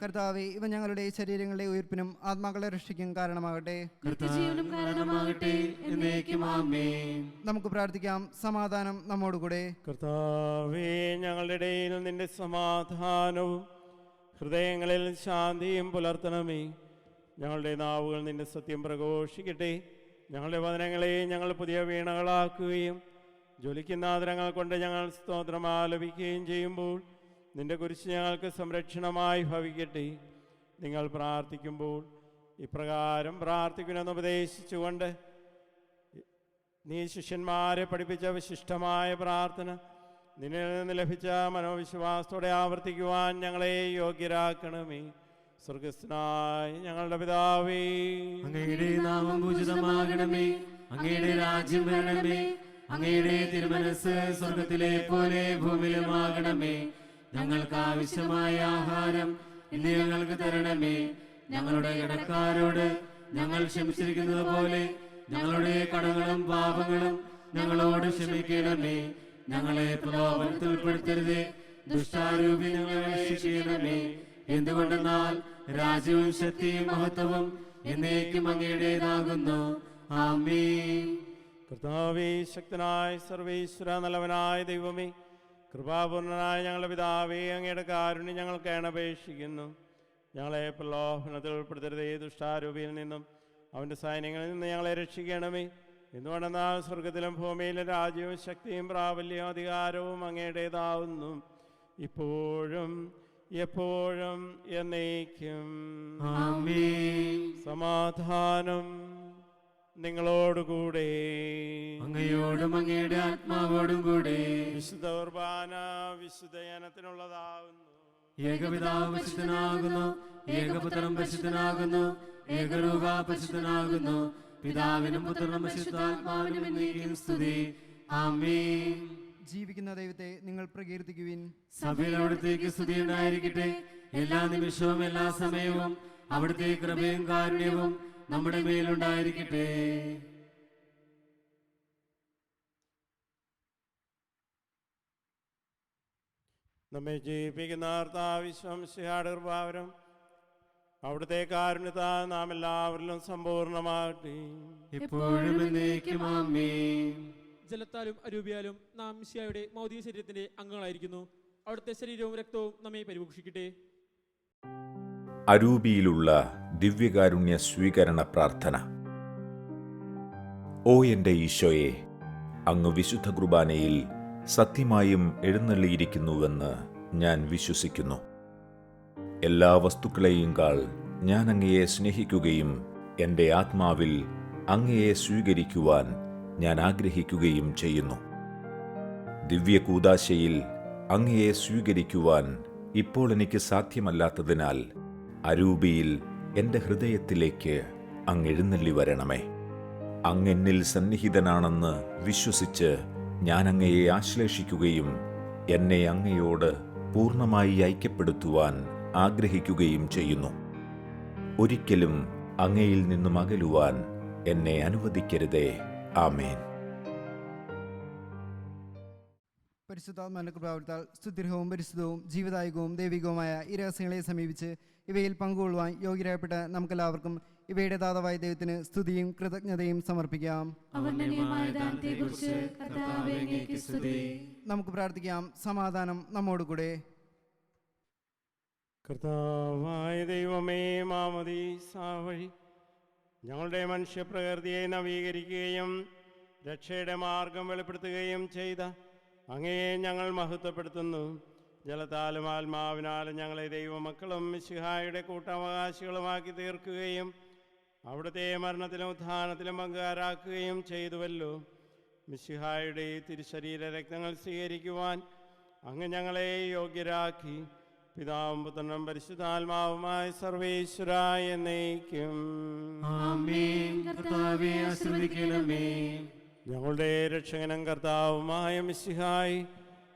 കർത്താവെ, ഇവ ഞങ്ങളുടെ ശരീരങ്ങളുടെ ഉയർപ്പിനും ആത്മാക്കളെ രക്ഷിക്കും കാരണമാകട്ടെ. കർത്താവിനും കാരണമാകട്ടെ, എന്നേക്കും ആമേൻ. നമുക്ക് പ്രാർത്ഥിക്കാം. സമാധാനം നമ്മോടുകൂടെ. കർത്താവേ, ഞങ്ങളുടെ ഇടയിൽ നിന്റെ സമാധാനവും ഹൃദയങ്ങളിൽ ശാന്തിയും പുലർത്തണമേ. ഞങ്ങളുടെ നാവുകൾ നിന്റെ സത്യം പ്രഘോഷിക്കട്ടെ. ഞങ്ങളുടെ വചനങ്ങളെ ഞങ്ങൾ പുതിയ വീണകളാക്കുകയും ജ്വലിക്കുന്ന ആദരങ്ങൾ കൊണ്ട് ഞങ്ങൾ സ്തോത്രം ആലപിക്കുകയും ചെയ്യുമ്പോൾ നിന്റെ കുരിശ് ഞങ്ങൾക്ക് സംരക്ഷണമായി ഭവിക്കട്ടെ. നിങ്ങൾ പ്രാർത്ഥിക്കുമ്പോൾ ഇപ്രകാരം പ്രാർത്ഥിക്കണമെന്ന് ഉപദേശിച്ചുകൊണ്ട് നീ ശിഷ്യന്മാരെ പഠിപ്പിച്ച വിശിഷ്ടമായ പ്രാർത്ഥന നിന്നിൽ നിന്ന് ലഭിച്ച മനോവിശ്വാസത്തോടെ ആവർത്തിക്കുവാൻ ഞങ്ങളെ യോഗ്യരാക്കണമേ. സ്വർഗസ്ഥനായ ഞങ്ങളുടെ പിതാവേ, അങ്ങയുടെ നാമം പൂജിതമാകണമേ. അങ്ങയുടെ രാജ്യം വരണമേ. അങ്ങയുടെ തിരുമനസ് സ്വർഗത്തിലെ പോലെ ഭൂമിയിലുമാകണമേ. ഞങ്ങൾക്ക് ആവശ്യമായ ആഹാരം ഇന്ന് ഞങ്ങൾക്ക് തരണമേ. ഞങ്ങളുടെ കടക്കാരോട് ഞങ്ങൾ ക്ഷമിച്ചിരിക്കുന്നത് പോലെ ഞങ്ങളുടെ കടങ്ങളും പാപങ്ങളും ഞങ്ങളോട് ക്ഷമിക്കണമേ. ഞങ്ങളെ പ്രലോഭനത്തിൽ ഉൾപ്പെടുത്തരുതേ, ദുഷ്ടാരൂപി ഞങ്ങളെ രക്ഷിക്കണമേ. എന്തുകൊണ്ടെന്നാൽ രാജ്യവും ശക്തിയും മഹത്വവും എന്നേക്കും അങ്ങയുടേതാകുന്നു. ആമേൻ. കർത്താവേ, ശക്തനായ സർവേശ്വര നല്ലവനായ ദൈവമേ, കൃപാപൂർണനായ ഞങ്ങളുടെ പിതാവേ, അങ്ങയുടെ കാരുണ്യം ഞങ്ങൾക്ക് അപേക്ഷിക്കുന്നു. ഞങ്ങളെ പ്രലോഭനത്തിൽ ഉൾപ്പെടുത്തരുതേ, ദുഷ്ടാരൂപിയിൽ നിന്നും അവൻ്റെ സൈന്യങ്ങളിൽ നിന്ന് ഞങ്ങളെ രക്ഷിക്കണമേ. എന്തുകൊണ്ടെന്നാൽ സ്വർഗത്തിലും ഭൂമിയിലും രാജ്യവും ശക്തിയും പ്രാബല്യവും അധികാരവും അങ്ങയുടേതാവുന്നു, ഇപ്പോഴും എപ്പോഴും എന്നേക്കും. ആമേൻ. സമാധാനം നിങ്ങളോടുകൂടെ. അങ്ങയോടും അങ്ങയുടെ ആത്മാവോടും കൂടെ. വിശുദ്ധ കുർബാന വിശുദ്ധജനത്തിനുള്ളതാവുന്നു. ഏകപിതാവ് പരിശുദ്ധനാകുന്നു, ഏകപുത്രൻ പരിശുദ്ധനാകുന്നു, ഏകരൂപ പരിശുദ്ധനാകുന്നു. പിതാവിനും പുത്രനും പരിശുദ്ധാത്മാവിനും എന്നേക്കും സ്തുതി. ആമേൻ. ജീവിക്കുന്ന ദൈവത്തെ നിങ്ങൾ പ്രകീർത്തിക്കുവിൻ. സഭയിൽ അവിടുത്തേക്ക് സ്തുതി ഉണ്ടായിരിക്കട്ടെ. എല്ലാ നിമിഷവും എല്ലാ സമയവും അവിടുത്തെ കൃപയും കാരുണ്യവും നമ്മുടെ മേലുണ്ടായിരിക്കട്ടെ. നമ്മെ ജീവിപ്പിക്കുന്ന കർത്താവിശ്വംസിഹാടർഭാവരം അവിടുത്തെ കാരുണ്യത്താൽ നാം എല്ലാവരിലും സമ്പൂർണ്ണമാകട്ടെ. ഇപ്പോഴും എന്നേക്കും ആമേൻ. ജലത്താലും അരൂപിയാലും നാം മിശിഹായുടെ ഭൗതിക ശരീരത്തിന്റെ അംഗങ്ങളായിരിക്കുന്നു. അവിടുത്തെ ശരീരവും രക്തവും നമ്മെ പരിപോഷിക്കട്ടെ. അരൂപിയിലുള്ള ദിവ്യകാരുണ്യ സ്വീകരണ പ്രാർത്ഥന. ഓ എൻ്റെ ഈശോയെ, അങ്ങ് വിശുദ്ധ കുർബാനയിൽ സത്യമായും എഴുന്നള്ളിയിരിക്കുന്നുവെന്ന് ഞാൻ വിശ്വസിക്കുന്നു. എല്ലാ വസ്തുക്കളെയും കാൾ ഞാൻ അങ്ങയെ സ്നേഹിക്കുകയും എൻ്റെ ആത്മാവിൽ അങ്ങയെ സ്വീകരിക്കുവാൻ ഞാൻ ആഗ്രഹിക്കുകയും ചെയ്യുന്നു. ദിവ്യകൂദാശയിൽ അങ്ങയെ സ്വീകരിക്കുവാൻ ഇപ്പോൾ എനിക്ക് സാധ്യമല്ലാത്തതിനാൽ അരൂപിയിൽ എൻ്റെ ഹൃദയത്തിലേക്ക് അങ്ങ് എഴുന്നള്ളി വരണമേ. അങ്ങെന്നിൽ സന്നിഹിതനാണെന്ന് വിശ്വസിച്ച് ഞാൻ അങ്ങയെ ആശ്ലേഷിക്കുകയും എന്നെ അങ്ങയോട് പൂർണ്ണമായി ഐക്യപ്പെടുത്തുവാൻ ആഗ്രഹിക്കുകയും ചെയ്യുന്നു. ഒരിക്കലും അങ്ങയിൽ നിന്നും അകലുവാൻ എന്നെ അനുവദിക്കരുതേ. ആമേൻ. പരിശുദ്ധാത്മാവിന്റെ കൃപാവത്താൽ സ്തുത്യർഹവും പരിശുദ്ധവും ജീവദായകവും ദൈവികവുമായ ഈ രഹസ്യങ്ങളെ സമീപിച്ച് ഇവയിൽ പങ്കുകൊള്ളുവാൻ യോഗ്യരായപ്പെട്ട നമുക്കെല്ലാവർക്കും ഇവയുടെ ദാതാവായ ദൈവത്തിന് സ്തുതിയും കൃതജ്ഞതയും സമർപ്പിക്കാം. നമുക്ക് പ്രാർത്ഥിക്കാം. സമാധാനം നമ്മോടുകൂടെ. കർത്താവായ ദൈവമേ, മാമോദീസ വഴി ഞങ്ങളുടെ മനുഷ്യപ്രകൃതിയെ നവീകരിക്കുകയും രക്ഷയുടെ മാർഗം വെളിപ്പെടുത്തുകയും ചെയ്ത അങ്ങയെ ഞങ്ങൾ മഹത്വപ്പെടുത്തുന്നു. ജലത്താലും ആത്മാവിനാലും ഞങ്ങളെ ദൈവമക്കളും മിശിഹായുടെ കൂട്ടവകാശികളുമാക്കി തീർക്കുകയും അവിടുത്തെ മരണത്തിലും ഉത്ഥാനത്തിലും പങ്കുകാരാക്കുകയും ചെയ്തുവല്ലോ. മിശിഹായുടെ തിരുശരീര രക്തങ്ങൾ സ്വീകരിക്കുവാൻ അങ്ങ് ഞങ്ങളെ യോഗ്യരാക്കി. പിതാവും പുത്രനും പരിശുദ്ധാത്മാവുമായ സർവേശ്വരായ എന്നേക്കും ആമേൻ. കർത്താവേ ആശീർവദിക്കണമേ. ഞങ്ങളുടെ രക്ഷകനും കർത്താവുമായ മിശിഹായി,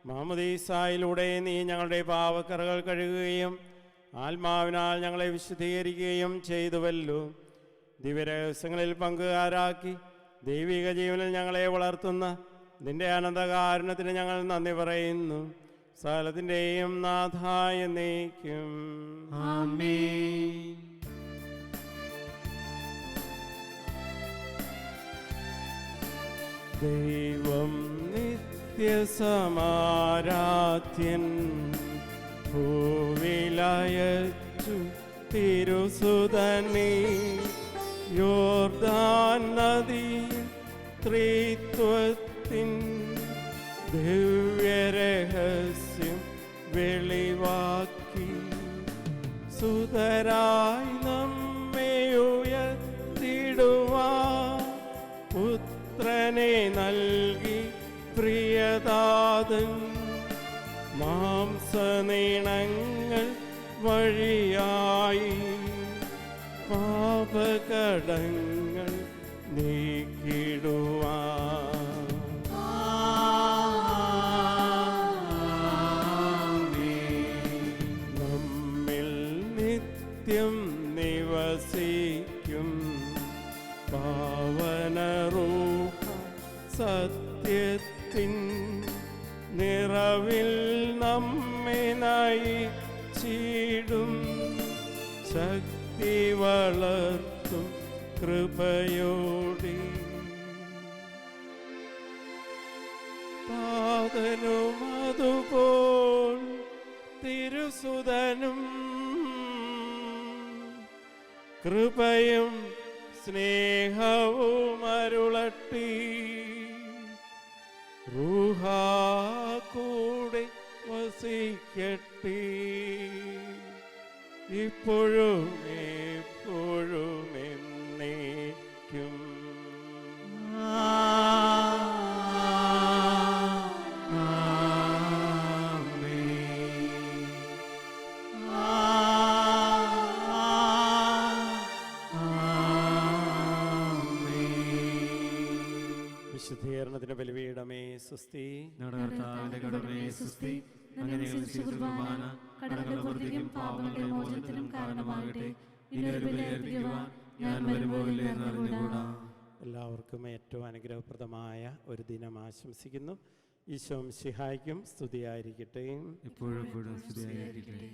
മാമോദീസായിലൂടെ നീ ഞങ്ങളുടെ പാവക്കറകൾ കഴുകുകയും ആത്മാവിനാൽ ഞങ്ങളെ വിശുദ്ധീകരിക്കുകയും ചെയ്തുവല്ലോ. ദിവ്യരഹസ്യങ്ങളിൽ പങ്കുകാരാക്കി ദൈവിക ജീവനിൽ ഞങ്ങളെ വളർത്തുന്ന നിന്റെ അനന്തകാരുണ്യത്തിന് ഞങ്ങൾ നന്ദി പറയുന്നു. സകലത്തിൻ്റെയും നാഥായ എന്നേക്കും ആമേൻ. ദൈവം നിത്യസമാരാധ്യൻ ഭൂവിലയച്ചു തിരുസുതനെ യോർദാൻ നദിയിൽ ത്രിത്വത്തിൻ ദിവ്യരഹസ്യം വെളിവാക്കി സുതരായി നമ്മെ ഉയർത്തിടുവാൻ പുത്രനെ നൽകി പ്രിയതാതൻ മാംസനീണങ്ങൾ വഴിയായി പാപകടങ്ങൾ നീക്കിടുവാൻ നമ്മിൽ നിത്യം നിവസിക്കും പാവനരൂപ സത്യത്തിൻ നിറവിൽ നമ്മെ നയിച്ചിടും ശക്തി വളർത്തും കൃപയോടെ പാതനും അതുപോൽ തിരുസുതനും കൃപയും സ്നേഹവും അരുളട്ടി റൂഹാ കൂടെ വസിക്കട്ടെ ഇപ്പോഴും എപ്പോഴും എന്നേക്കും വിശുദ്ധീകരണത്തിന്റെ ബലിപീഠമേ സ്വസ്തി. ഞങ്ങളുടെ കർത്താവിന്റെ കടമയെ സുസ്തി. അങ്ങനെ കുർബാന കടങ്ങളുടെ പൂർത്തിക്കും പാപങ്ങളുടെ മോചനത്തിനും കാരണമാകട്ടെ. ഇനി ഒരു ബലിയർപ്പിക്കുവാൻ ഞാൻ വരുമ്പോഴേ എന്നറിഞ്ഞുകൂടാ. എല്ലാവർക്കും ഏറ്റവും അനുഗ്രഹപ്രദമായ ഒരു ദിനം ആശംസിക്കുന്നു. ഈശോ മിശിഹായ്ക്കും സ്തുതിയായിരിക്കട്ടെ. എപ്പോഴും സ്തുതിയായിരിക്കട്ടെ.